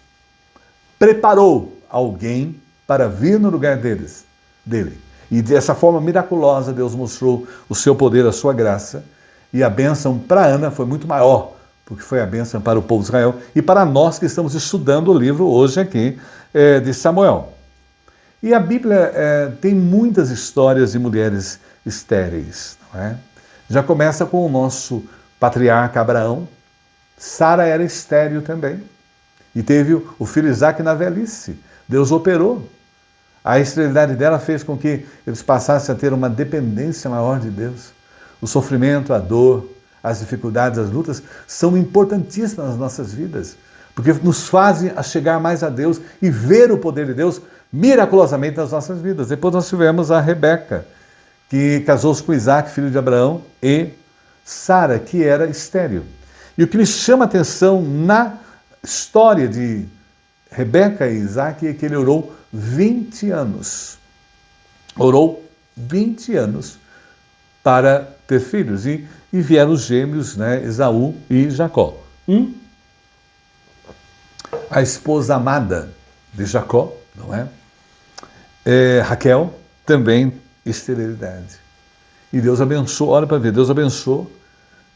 preparou alguém para vir no lugar dele. E dessa forma miraculosa Deus mostrou o seu poder, a sua graça. E a bênção para Ana foi muito maior, porque foi a bênção para o povo de Israel e para nós que estamos estudando o livro hoje aqui de Samuel. E a Bíblia tem muitas histórias de mulheres estéreis, não é? Já começa com o nosso patriarca Abraão. Sara era estéril também. E teve o filho Isaac na velhice. Deus operou. A esterilidade dela fez com que eles passassem a ter uma dependência maior de Deus. O sofrimento, a dor, as dificuldades, as lutas são importantíssimas nas nossas vidas, porque nos fazem a chegar mais a Deus e ver o poder de Deus miraculosamente nas nossas vidas. Depois nós tivemos a Rebeca, que casou-se com Isaac, filho de Abraão, e Sara, que era estéril. E o que me chama a atenção na história de Rebeca e Isaac é que ele orou 20 anos. Orou 20 anos para ter filhos. E vieram os gêmeos, né, Esaú e Jacó. A esposa amada de Jacó, não é? Raquel, também esterilidade. E Deus abençoou, olha para ver, Deus abençoou.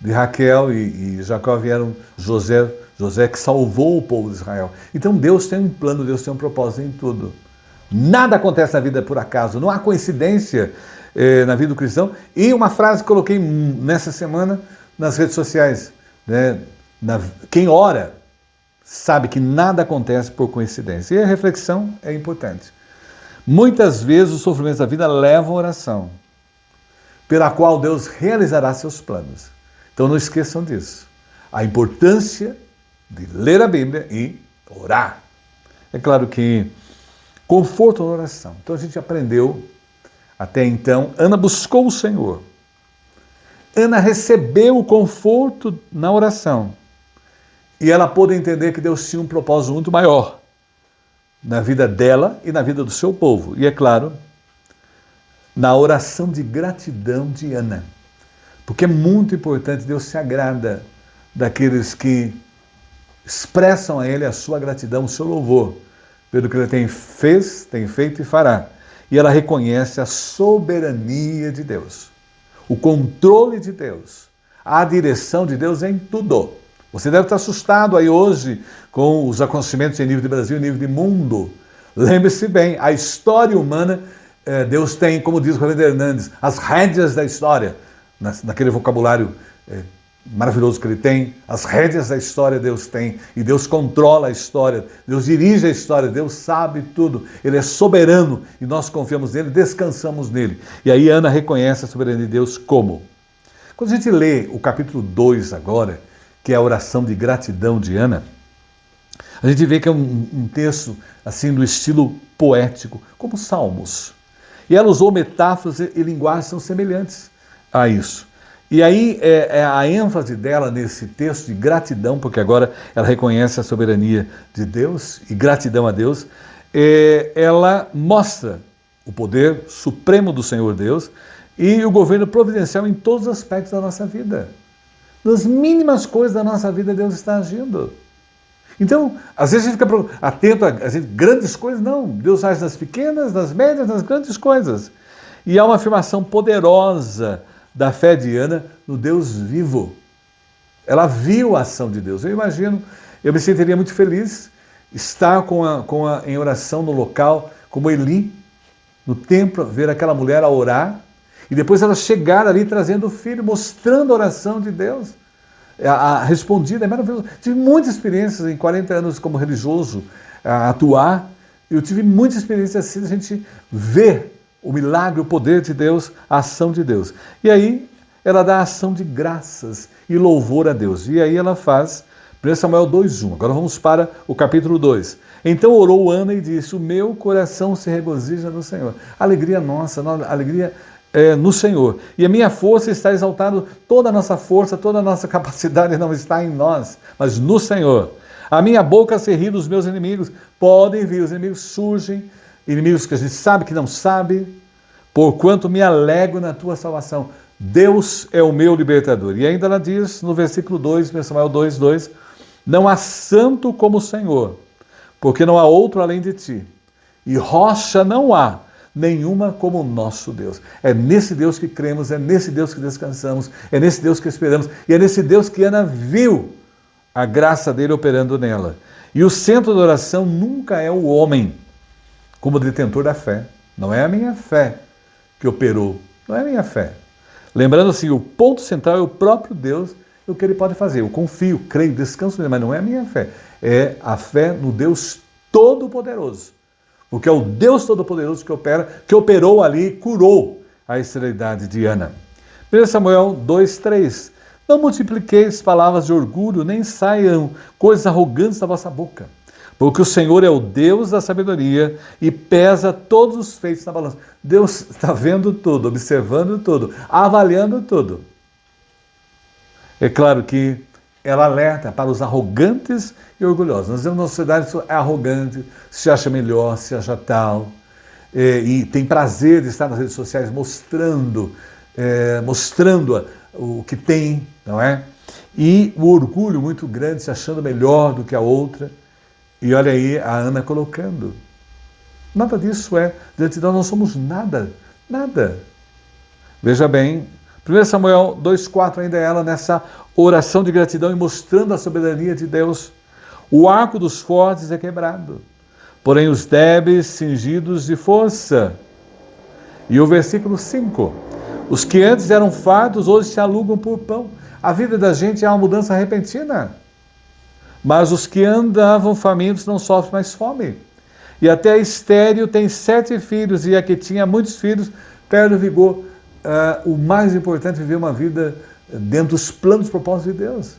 De Raquel e Jacó vieram José que salvou o povo de Israel. Então Deus tem um plano, Deus tem um propósito em tudo. Nada acontece na vida por acaso, não há coincidência na vida do cristão. E uma frase que coloquei nessa semana nas redes sociais, né? Quem ora sabe que nada acontece por coincidência. E a reflexão é importante. Muitas vezes os sofrimentos da vida levam a oração, pela qual Deus realizará seus planos. Então não esqueçam disso. A importância de ler a Bíblia e orar. É claro que conforto na oração. Então a gente aprendeu até então. Ana buscou o Senhor. Ana recebeu o conforto na oração. E ela pôde entender que Deus tinha um propósito muito maior na vida dela e na vida do seu povo. E é claro, na oração de gratidão de Ana. Porque é muito importante, Deus se agrada daqueles que expressam a Ele a sua gratidão, o seu louvor, pelo que Ele fez, tem feito e fará. E ela reconhece a soberania de Deus, o controle de Deus, a direção de Deus em tudo. Você deve estar assustado aí hoje com os acontecimentos em nível de Brasil e nível de mundo. Lembre-se bem, a história humana, Deus tem, como diz o Rolando Hernandes, as rédeas da história, naquele vocabulário maravilhoso que ele tem, as rédeas da história Deus tem, e Deus controla a história, Deus dirige a história, Deus sabe tudo, Ele é soberano, e nós confiamos nele, descansamos nele. E aí Ana reconhece a soberania de Deus como? Quando a gente lê o capítulo 2 agora, que é a oração de gratidão de Ana, a gente vê que é um texto assim do estilo poético, como Salmos. E ela usou metáforas e linguagens que são semelhantes a isso. E aí a ênfase dela nesse texto de gratidão, porque agora ela reconhece a soberania de Deus e gratidão a Deus, ela mostra o poder supremo do Senhor Deus e o governo providencial em todos os aspectos da nossa vida. Nas mínimas coisas da nossa vida Deus está agindo. Então, às vezes a gente fica atento a grandes coisas, não. Deus age nas pequenas, nas médias, nas grandes coisas. E há uma afirmação poderosa da fé de Ana no Deus vivo. Ela viu a ação de Deus. Eu imagino, eu me sentiria muito feliz estar em oração no local, como Eli, no templo, ver aquela mulher a orar, e depois ela chegar ali trazendo o filho, mostrando a oração de Deus. respondida, é maravilhoso. Tive muitas experiências em 40 anos como religioso, a atuar. Eu tive muitas experiências assim, a gente vê o milagre, o poder de Deus, a ação de Deus. E aí ela dá a ação de graças e louvor a Deus. E aí ela faz 1 Samuel 2:1. Agora vamos para o capítulo 2. Então orou Ana e disse: o meu coração se regozija no Senhor. Alegria nossa, alegria no Senhor. E a minha força está exaltada, toda a nossa força, toda a nossa capacidade não está em nós, mas no Senhor. A minha boca se ri dos meus inimigos. Podem vir, os inimigos surgem, inimigos que a gente sabe que não sabe, porquanto me alegro na tua salvação. Deus é o meu libertador. E ainda ela diz no versículo 2, 1 Samuel 2:2, não há santo como o Senhor, porque não há outro além de ti. E rocha não há nenhuma como o nosso Deus. É nesse Deus que cremos, é nesse Deus que descansamos, é nesse Deus que esperamos, e é nesse Deus que Ana viu a graça dele operando nela. E o centro da oração nunca é o homem como detentor da fé. Não é a minha fé que operou, não é a minha fé. Lembrando assim, o ponto central é o próprio Deus e o que ele pode fazer. Eu confio, creio, descanso nele, mas não é a minha fé. É a fé no Deus Todo-Poderoso. Porque é o Deus Todo-Poderoso que opera, que operou ali e curou a esterilidade de Ana. 1 Samuel 2:3. Não multipliqueis palavras de orgulho, nem saiam coisas arrogantes da vossa boca. Porque o Senhor é o Deus da sabedoria e pesa todos os feitos na balança. Deus está vendo tudo, observando tudo, avaliando tudo. É claro que ela alerta para os arrogantes e orgulhosos. Nós vemos uma sociedade que é arrogante, se acha melhor, se acha tal, e tem prazer de estar nas redes sociais mostrando o que tem, não é? E o orgulho muito grande, se achando melhor do que a outra. E olha aí a Ana colocando. Nada disso é, diante de nós não somos nada, nada. Veja bem, 1 Samuel 2:4 ainda é ela nessa oração de gratidão e mostrando a soberania de Deus. O arco dos fortes é quebrado, porém os débeis cingidos de força. E o versículo 5, os que antes eram fartos hoje se alugam por pão. A vida da gente é uma mudança repentina. Mas os que andavam famintos não sofrem mais fome. E até a estéril tem 7 filhos, e a que tinha muitos filhos perde o vigor. O mais importante é viver uma vida dentro dos planos e propósitos de Deus.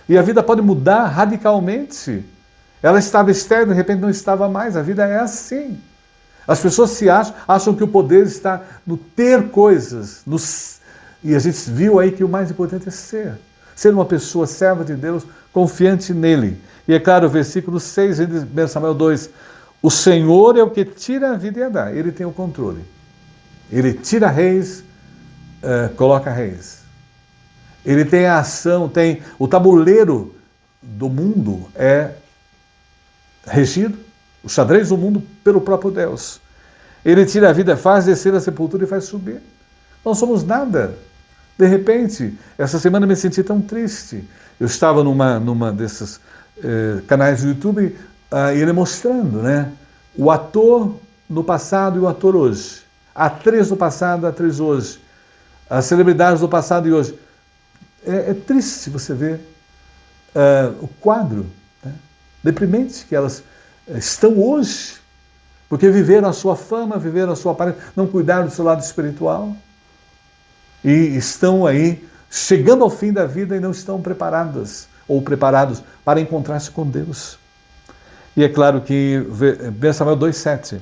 E a vida pode mudar radicalmente. Ela estava estéril, de repente não estava mais. A vida é assim. As pessoas acham que o poder está no ter coisas. E a gente viu aí que o mais importante é ser uma pessoa serva de Deus, confiante nele. E é claro, o versículo 6 de 1 Samuel 2, o Senhor é o que tira a vida e a dá, ele tem o controle. Ele tira reis, coloca reis. Ele tem a ação, tem o tabuleiro do mundo é regido, o xadrez do mundo pelo próprio Deus. Ele tira a vida, faz descer a sepultura e faz subir. Não somos nada. De repente, essa semana eu me senti tão triste. Eu estava numa desses canais do YouTube e ele mostrando, né, o ator no passado e o ator hoje. A atriz do passado, a atriz hoje. As celebridades do passado e hoje. É triste você ver o quadro, né, deprimente que elas estão hoje, porque viveram a sua fama, viveram a sua aparência, não cuidaram do seu lado espiritual. E estão aí chegando ao fim da vida e não estão preparadas ou preparados para encontrar-se com Deus. E é claro que 1 Samuel 2:7,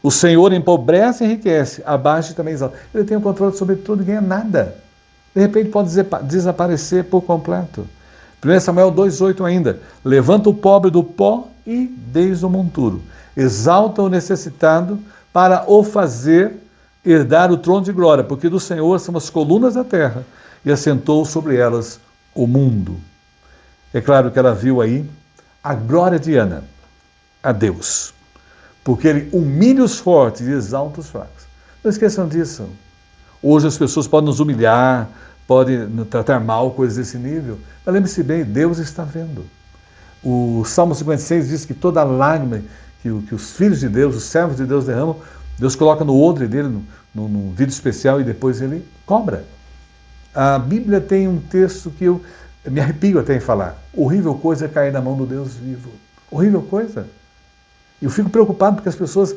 o Senhor empobrece e enriquece, abaixa e também exalta. Ele tem o controle sobre tudo e ganha nada. De repente pode desaparecer por completo. 1 Samuel 2:8 ainda, levanta o pobre do pó e desde o monturo, exalta o necessitado para o fazer herdar o trono de glória, porque do Senhor são as colunas da terra, e assentou sobre elas o mundo. É claro que ela viu aí a glória de Ana, a Deus, porque ele humilha os fortes e exalta os fracos. Não esqueçam disso. Hoje as pessoas podem nos humilhar, podem nos tratar mal, coisas desse nível, mas lembre-se bem, Deus está vendo. O Salmo 56 diz que toda lágrima que os filhos de Deus, os servos de Deus derramam, Deus coloca no odre dele, num vídeo especial, e depois ele cobra. A Bíblia tem um texto que eu me arrepio até em falar. Horrível coisa é cair na mão do Deus vivo. Horrível coisa. E eu fico preocupado porque as pessoas,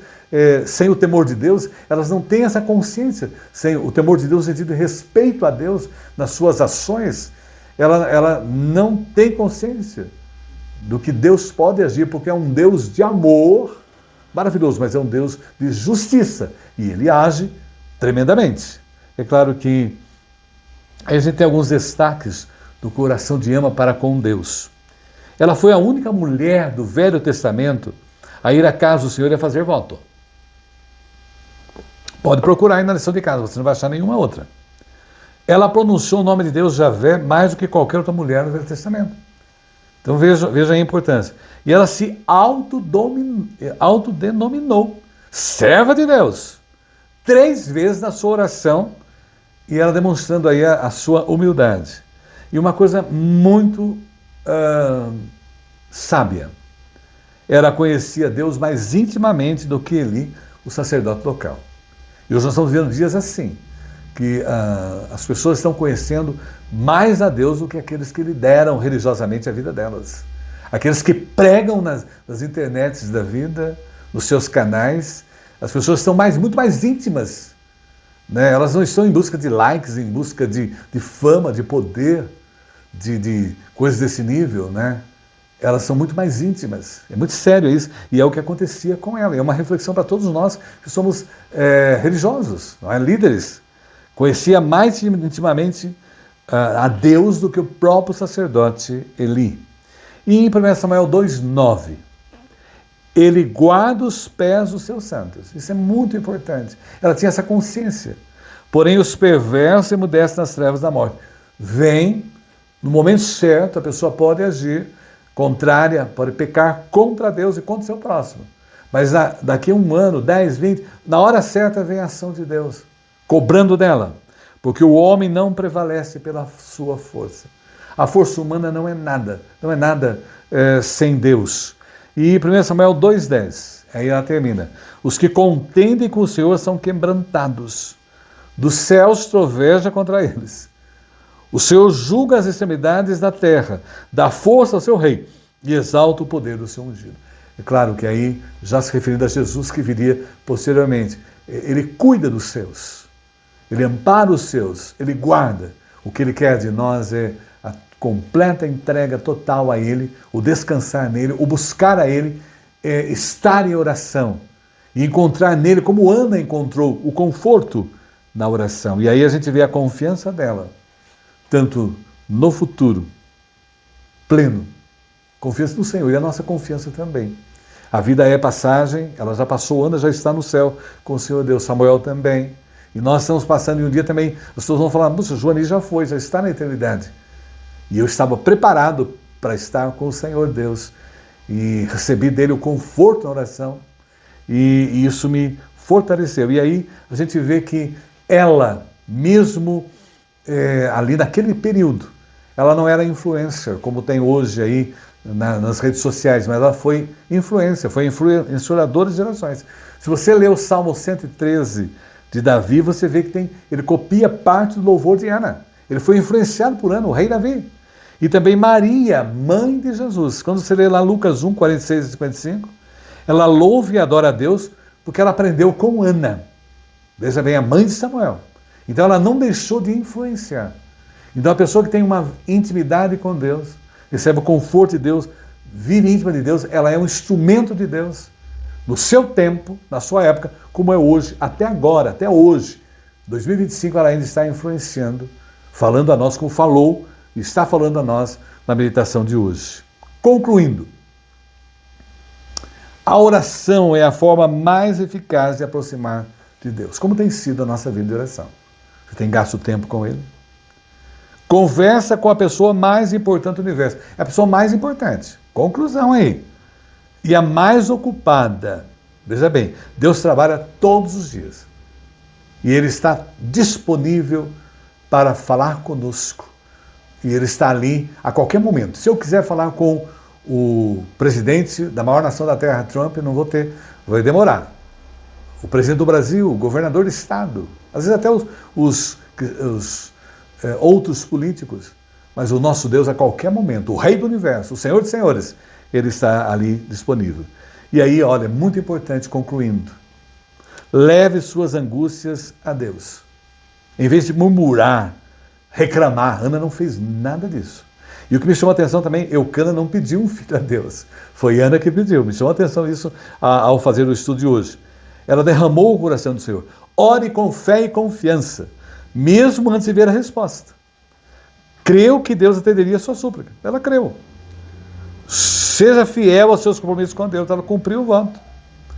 sem o temor de Deus, elas não têm essa consciência. Sem o temor de Deus, no sentido de respeito a Deus nas suas ações, ela não tem consciência do que Deus pode agir, porque é um Deus de amor maravilhoso, mas é um Deus de justiça. E Ele age tremendamente. É claro que aí a gente tem alguns destaques do coração de Emma para com Deus. Ela foi a única mulher do Velho Testamento a ir à casa do Senhor e a fazer voto. Pode procurar aí na lição de casa, você não vai achar nenhuma outra. Ela pronunciou o nome de Deus, Javé, mais do que qualquer outra mulher no Velho Testamento. Então veja a importância. E ela se autodenominou serva de Deus. 3 vezes na sua oração, e ela demonstrando aí a sua humildade. E uma coisa muito sábia. Ela conhecia Deus mais intimamente do que Eli, o sacerdote local. E hoje nós estamos vivendo dias assim, que as pessoas estão conhecendo mais a Deus do que aqueles que lideram religiosamente a vida delas. Aqueles que pregam nas internets da vida, nos seus canais, as pessoas estão muito mais íntimas. Né? Elas não estão em busca de likes, em busca de fama, de poder, de coisas desse nível, né? Elas são muito mais íntimas. É muito sério isso. E é o que acontecia com ela. É uma reflexão para todos nós que somos religiosos, não é? Líderes. Conhecia mais intimamente a Deus do que o próprio sacerdote Eli. E em 1 Samuel 2,9, ele guarda os pés dos seus santos. Isso é muito importante. Ela tinha essa consciência. Porém, os perversos emudecem nas trevas da morte. Vem, no momento certo, a pessoa pode agir contrária, pode pecar contra Deus e contra o seu próximo. Mas daqui a 1 ano, 10, 20, na hora certa vem a ação de Deus, cobrando dela. Porque o homem não prevalece pela sua força. A força humana não é nada sem Deus. E 1 Samuel 2,10, aí ela termina. Os que contendem com o Senhor são quebrantados. Dos céus troveja contra eles. O Senhor julga as extremidades da terra, dá força ao seu rei e exalta o poder do seu ungido. É claro que aí, já se referindo a Jesus que viria posteriormente, ele cuida dos seus, ele ampara os seus, ele guarda. O que ele quer de nós é a completa entrega total a ele, o descansar nele, o buscar a ele, estar em oração e encontrar nele, como Ana encontrou, o conforto na oração. E aí a gente vê a confiança dela, tanto no futuro, pleno, confiança no Senhor, e a nossa confiança também. A vida é passagem, ela já passou, Ana já está no céu com o Senhor Deus, Samuel também, e nós estamos passando, e um dia também, as pessoas vão falar, puxa, Joani já foi, já está na eternidade. E eu estava preparado para estar com o Senhor Deus, e recebi dele o conforto na oração, e isso me fortaleceu. E aí a gente vê que ela, mesmo ali naquele período, ela não era influencer, como tem hoje aí nas redes sociais, mas ela foi influência, foi influenciadora de gerações. Se você ler o Salmo 113 de Davi, você vê que ele copia parte do louvor de Ana. Ele foi influenciado por Ana, o rei Davi. E também Maria, mãe de Jesus. Quando você lê lá Lucas 1, 46 e 55, ela louva e adora a Deus porque ela aprendeu com Ana. Veja bem, a mãe de Samuel. Então ela não deixou de influenciar. Então a pessoa que tem uma intimidade com Deus, recebe o conforto de Deus, vive íntima de Deus, ela é um instrumento de Deus, no seu tempo, na sua época, como é hoje, até agora, até hoje. 2025 ela ainda está influenciando, falando a nós como falou, está falando a nós na meditação de hoje. Concluindo, a oração é a forma mais eficaz de aproximar de Deus. Como tem sido a nossa vida de oração? Você tem gasto tempo com Ele? Conversa com a pessoa mais importante do universo. É a pessoa mais importante. Conclusão aí. E a mais ocupada. Veja bem, Deus trabalha todos os dias. E Ele está disponível para falar conosco. E Ele está ali a qualquer momento. Se eu quiser falar com o presidente da maior nação da Terra, Trump, não vou ter, vai demorar. O presidente do Brasil, o governador do estado, às vezes até os outros políticos, Mas o nosso Deus, a qualquer momento, o Rei do Universo, o Senhor de Senhores, Ele está ali disponível. E aí, olha, muito importante, concluindo, leve suas angústias a Deus. Em vez de murmurar, reclamar, Ana não fez nada disso. E o que me chamou a atenção também, Eucana não pediu um filho a Deus. Foi Ana que pediu. Me chamou a atenção isso ao fazer o estudo de hoje. Ela derramou o coração do Senhor. Ore com fé e confiança, mesmo antes de ver a resposta. Creu que Deus atenderia a sua súplica. Ela creu. Seja fiel aos seus compromissos com Deus. Ela cumpriu o voto.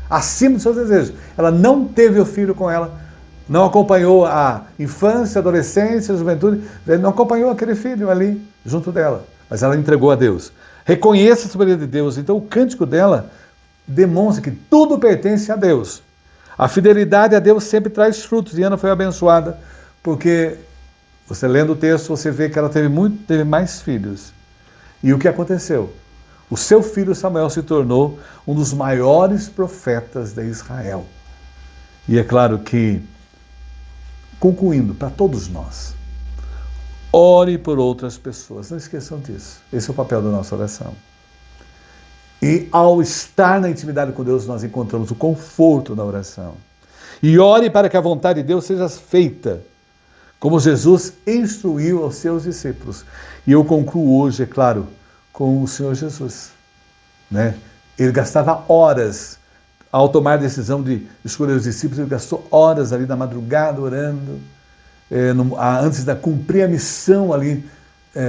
Acima dos seus desejos. Ela não teve o filho com ela. Não acompanhou a infância, a adolescência, a juventude. Não acompanhou aquele filho ali junto dela. Mas ela entregou a Deus. Reconheça a soberania de Deus. Então o cântico dela demonstra que tudo pertence a Deus. A fidelidade a Deus sempre traz frutos. E Ana foi abençoada porque, você lendo o texto, você vê que ela teve mais filhos. E o que aconteceu? O seu filho Samuel se tornou um dos maiores profetas de Israel. E é claro que, concluindo, para todos nós, ore por outras pessoas. Não esqueçam disso. Esse é o papel da nossa oração. E ao estar na intimidade com Deus, nós encontramos o conforto da oração. E ore para que a vontade de Deus seja feita, como Jesus instruiu aos seus discípulos. E eu concluo hoje, é claro, com o Senhor Jesus. Né? Ele gastava horas, ao tomar a decisão de escolher os discípulos, ele gastou horas ali na madrugada orando, antes de cumprir a missão ali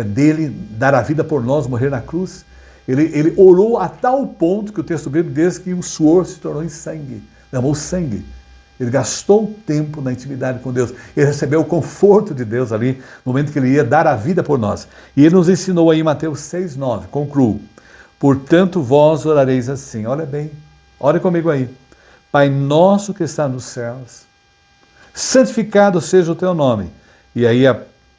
dele, dar a vida por nós, morrer na cruz. Ele orou a tal ponto que o texto bíblico diz que o suor se tornou em sangue, derramou sangue. Ele gastou tempo na intimidade com Deus. Ele recebeu o conforto de Deus ali, no momento que ele ia dar a vida por nós. E ele nos ensinou aí em Mateus 6,9, concluo. Portanto, vós orareis assim. Olha bem, ore comigo aí. Pai nosso que está nos céus, santificado seja o teu nome. E aí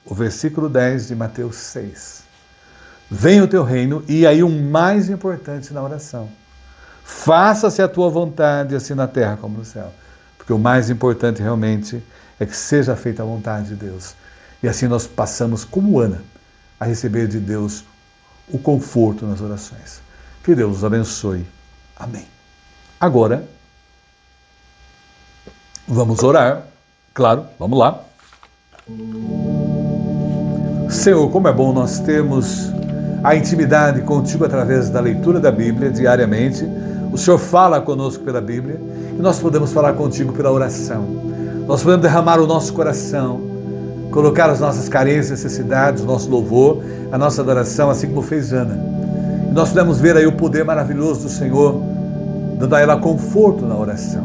o versículo 10 de Mateus 6. Venha o teu reino, e aí o mais importante na oração. Faça-se a tua vontade, assim na terra como no céu. Porque o mais importante realmente é que seja feita a vontade de Deus. E assim nós passamos, como Ana, a receber de Deus o conforto nas orações. Que Deus os abençoe. Amém. Agora, vamos orar. Claro, vamos lá. Senhor, como é bom nós termos a intimidade contigo através da leitura da Bíblia diariamente. O Senhor fala conosco pela Bíblia e nós podemos falar contigo pela oração. Nós podemos derramar o nosso coração, colocar as nossas carências, necessidades, o nosso louvor, a nossa adoração, assim como fez Ana. E nós podemos ver aí o poder maravilhoso do Senhor, dando a ela conforto na oração.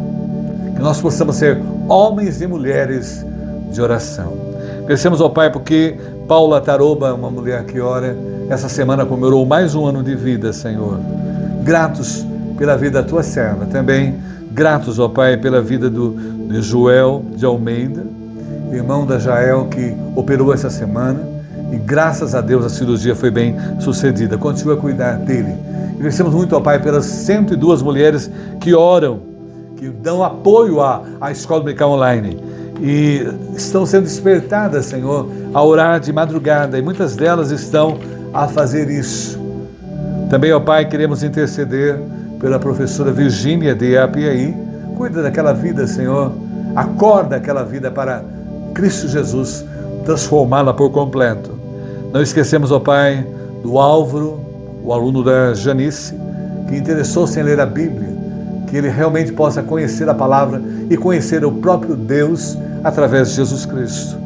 Que nós possamos ser homens e mulheres de oração. Agradecemos ao Pai porque Paula Taroba, uma mulher que ora, essa semana comemorou mais um ano de vida, Senhor. Gratos pela vida da tua serva. Também gratos, ó Pai, pela vida de Joel de Almeida, irmão da Jael, que operou essa semana. E graças a Deus a cirurgia foi bem sucedida. Continua a cuidar dele. E agradecemos muito, ó Pai, pelas 102 mulheres que oram, que dão apoio à Escola Dominical Online. E estão sendo despertadas, Senhor, a orar de madrugada. E muitas delas estão a fazer isso. Também, ó Pai, queremos interceder pela professora Virgínia de Apiaí. Cuida daquela vida, Senhor. Acorda aquela vida para Cristo Jesus, transformá-la por completo. Não esquecemos, ó Pai, do Álvaro, o aluno da Janice, que interessou-se em ler a Bíblia, que ele realmente possa conhecer a palavra e conhecer o próprio Deus através de Jesus Cristo.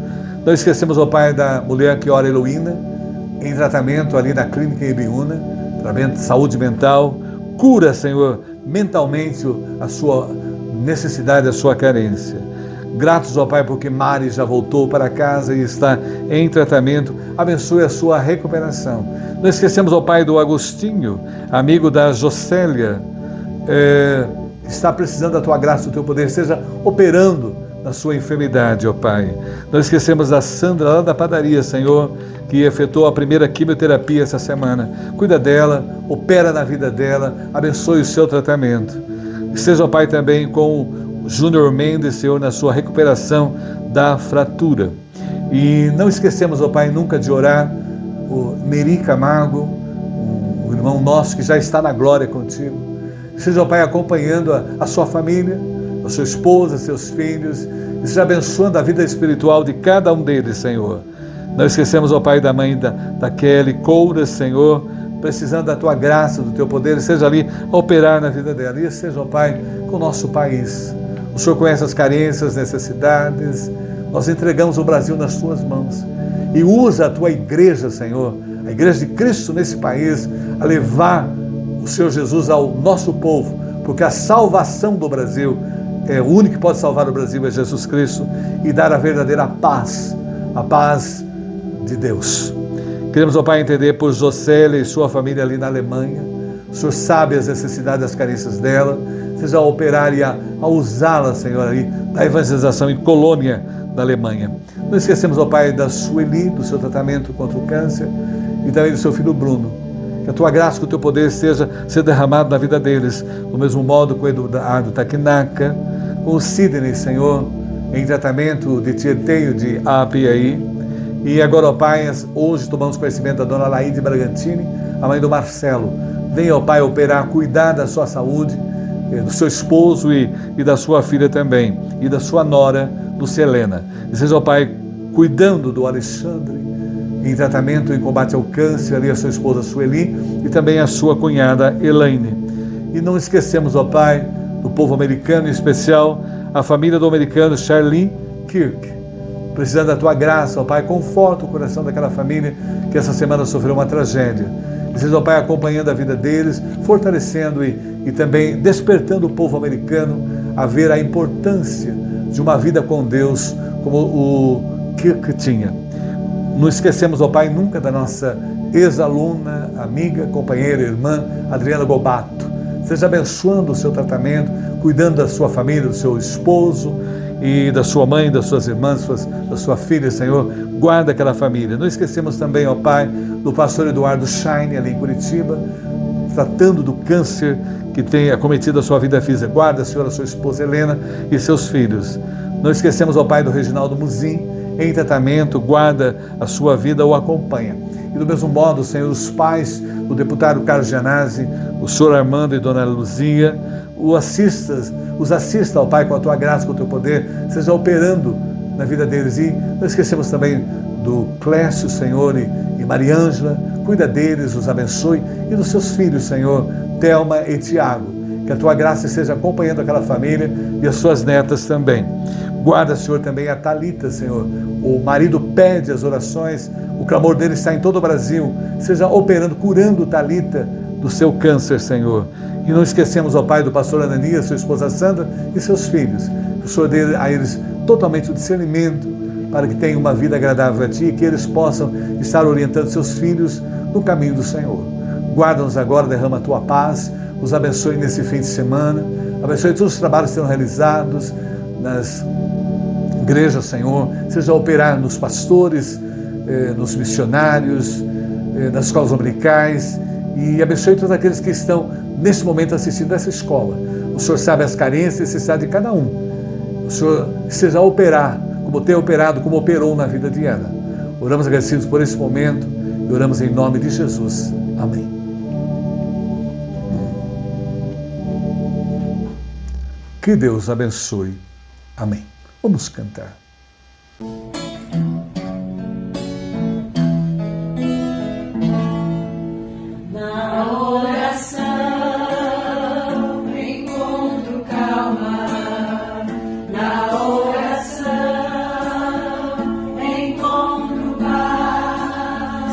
Não esquecemos, ó Pai, da mulher que ora Heloína, em tratamento ali na clínica em Ibiúna, tratamento de saúde mental. Cura, Senhor, mentalmente a sua necessidade, a sua carência. Gratos, ó Pai, porque Mari já voltou para casa e está em tratamento. Abençoe a sua recuperação. Não esquecemos, ó Pai, do Agostinho, amigo da Jocélia, está precisando da tua graça, do teu poder, seja operando na sua enfermidade, ó Pai. Não esquecemos da Sandra, lá da padaria, Senhor, que efetuou a primeira quimioterapia essa semana. Cuida dela, opera na vida dela, abençoe o seu tratamento. E seja, ó Pai, também com o Júnior Mendes, Senhor, na sua recuperação da fratura. E não esquecemos, ó Pai, nunca de orar o Neri Camargo, um irmão nosso que já está na glória contigo. Seja, ó Pai, acompanhando a sua família, a sua esposa, seus filhos, e seja abençoando a vida espiritual de cada um deles, Senhor. Não esquecemos, ó Pai, da mãe da Kelly Couras, Senhor, precisando da Tua graça, do Teu poder, seja ali a operar na vida dela. E seja, ó Pai, com o nosso país. O Senhor conhece as carências, as necessidades. Nós entregamos o Brasil nas Tuas mãos. E usa a Tua igreja, Senhor, a igreja de Cristo nesse país, a levar o Senhor Jesus ao nosso povo, porque a salvação do Brasil, o único que pode salvar o Brasil é Jesus Cristo, e dar a verdadeira paz, a paz de Deus. Queremos, ó Pai, entender por Jocélia e sua família ali na Alemanha. O Senhor sabe as necessidades e as carências dela, seja a operar e a usá-la, Senhor, ali na evangelização em Colônia, da Alemanha. Não esquecemos, ó Pai, da Sueli, do seu tratamento contra o câncer, e também do seu filho Bruno. Que a Tua graça, que o Teu poder seja derramado na vida deles, do mesmo modo com o Eduardo Taquinaca, com o Sidney, Senhor, em tratamento de tieteio de API. E agora, ó Pai, hoje tomamos conhecimento da dona Laíde Bragantini, a mãe do Marcelo. Venha, ó Pai, operar, cuidar da sua saúde, do seu esposo e da sua filha também, e da sua nora, Lucelena. E seja, ó Pai, cuidando do Alexandre, em tratamento, em combate ao câncer, ali a sua esposa Sueli, e também a sua cunhada Elaine. E não esquecemos, ó Pai, do povo americano, em especial a família do americano Charlie Kirk, precisando da Tua graça, ó Pai, conforta o coração daquela família que essa semana sofreu uma tragédia. E seja, ó Pai, acompanhando a vida deles, fortalecendo e também despertando o povo americano a ver a importância de uma vida com Deus, como o Kirk tinha. Não esquecemos, ó Pai, nunca da nossa ex-aluna, amiga, companheira, irmã, Adriana Gobato. Seja abençoando o seu tratamento, cuidando da sua família, do seu esposo e da sua mãe, das suas irmãs, da sua filha, Senhor. Guarda aquela família. Não esquecemos também, ó Pai, do pastor Eduardo Scheine, ali em Curitiba, tratando do câncer que tem acometido a sua vida física. Guarda, Senhor, a sua esposa Helena e seus filhos. Não esquecemos, ó Pai, do Reginaldo Muzin, em tratamento. Guarda a sua vida, o acompanha. E do mesmo modo, Senhor, os pais do deputado Carlos Gianazzi, o Senhor Armando e Dona Luzia, os assista, ó Pai, com a Tua graça, com o Teu poder, seja operando na vida deles. E não esquecemos também do Clécio, Senhor, e Mariângela. Cuida deles, os abençoe, e dos seus filhos, Senhor, Thelma e Tiago. Que a Tua graça esteja acompanhando aquela família e as suas netas também. Guarda, Senhor, também a Thalita, Senhor. O marido pede as orações, o clamor dele está em todo o Brasil. Seja operando, curando Thalita do seu câncer, Senhor. E não esquecemos, ó Pai, do pastor Ananias, sua esposa Sandra e seus filhos. Que o Senhor dê a eles totalmente o discernimento para que tenham uma vida agradável a Ti e que eles possam estar orientando seus filhos no caminho do Senhor. Guarda-nos agora, derrama a Tua paz, nos abençoe nesse fim de semana, abençoe todos os trabalhos que serão realizados nas igrejas, Senhor, seja a operar nos pastores, nos missionários, nas escolas dominicais, e abençoe todos aqueles que estão nesse momento assistindo essa escola. O Senhor sabe as carências e necessidades de cada um. O Senhor seja a operar, como tem operado, como operou na vida de Ana. Oramos agradecidos por esse momento e oramos em nome de Jesus. Amém. Que Deus abençoe. Amém. Vamos cantar. Na oração encontro calma, na oração encontro paz.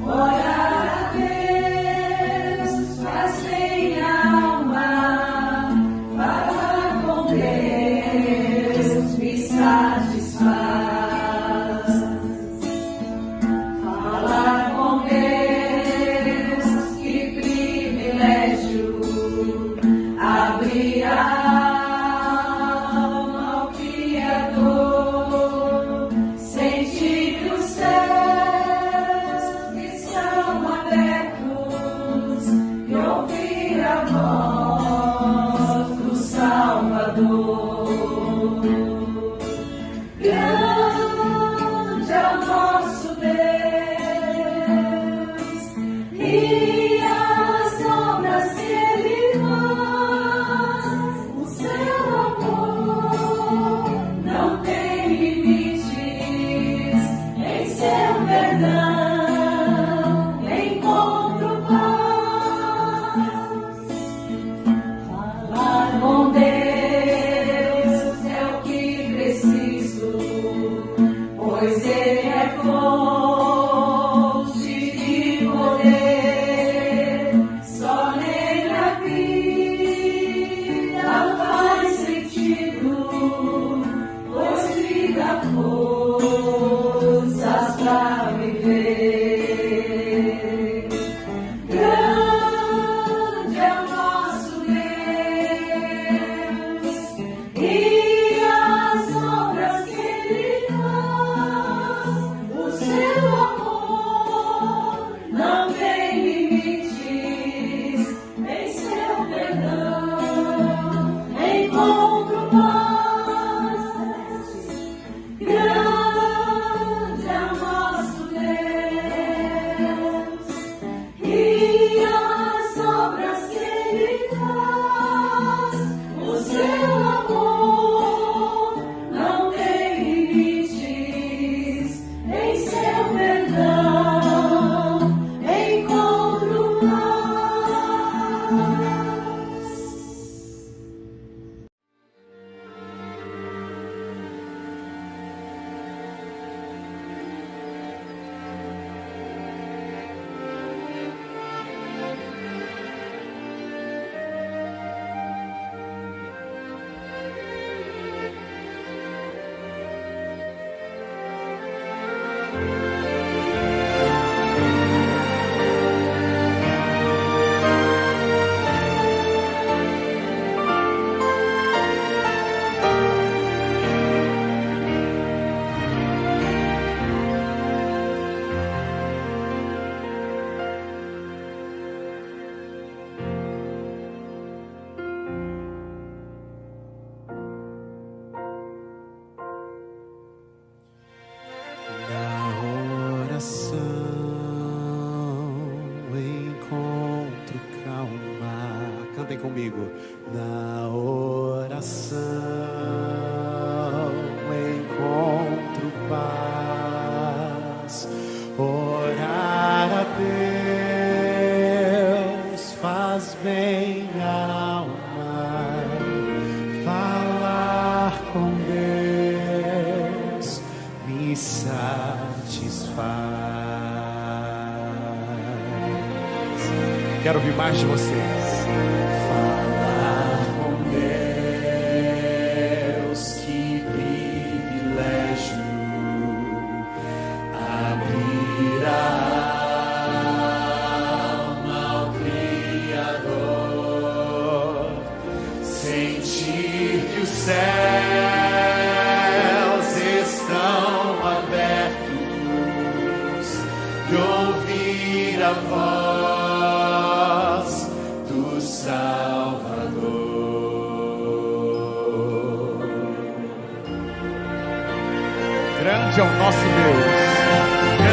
Orar a Deus faz bem a alma, falar com Deus me satisfaz. Falar com Deus, que privilégio, abrir a alma ao Criador, sentir que os céus estão abertos e ouvir a voz do Salvador. Grande é o nosso Deus, Cantem comigo. Na oração encontro paz. Orar a Deus faz bem à alma. Falar com Deus me satisfaz. Quero ouvir mais de vocês. Falar com Deus, que privilégio. Abrir a alma ao Criador. Sentir que os céus estão abertos. E ouvir a voz do Salvador. Grande é o nosso Deus.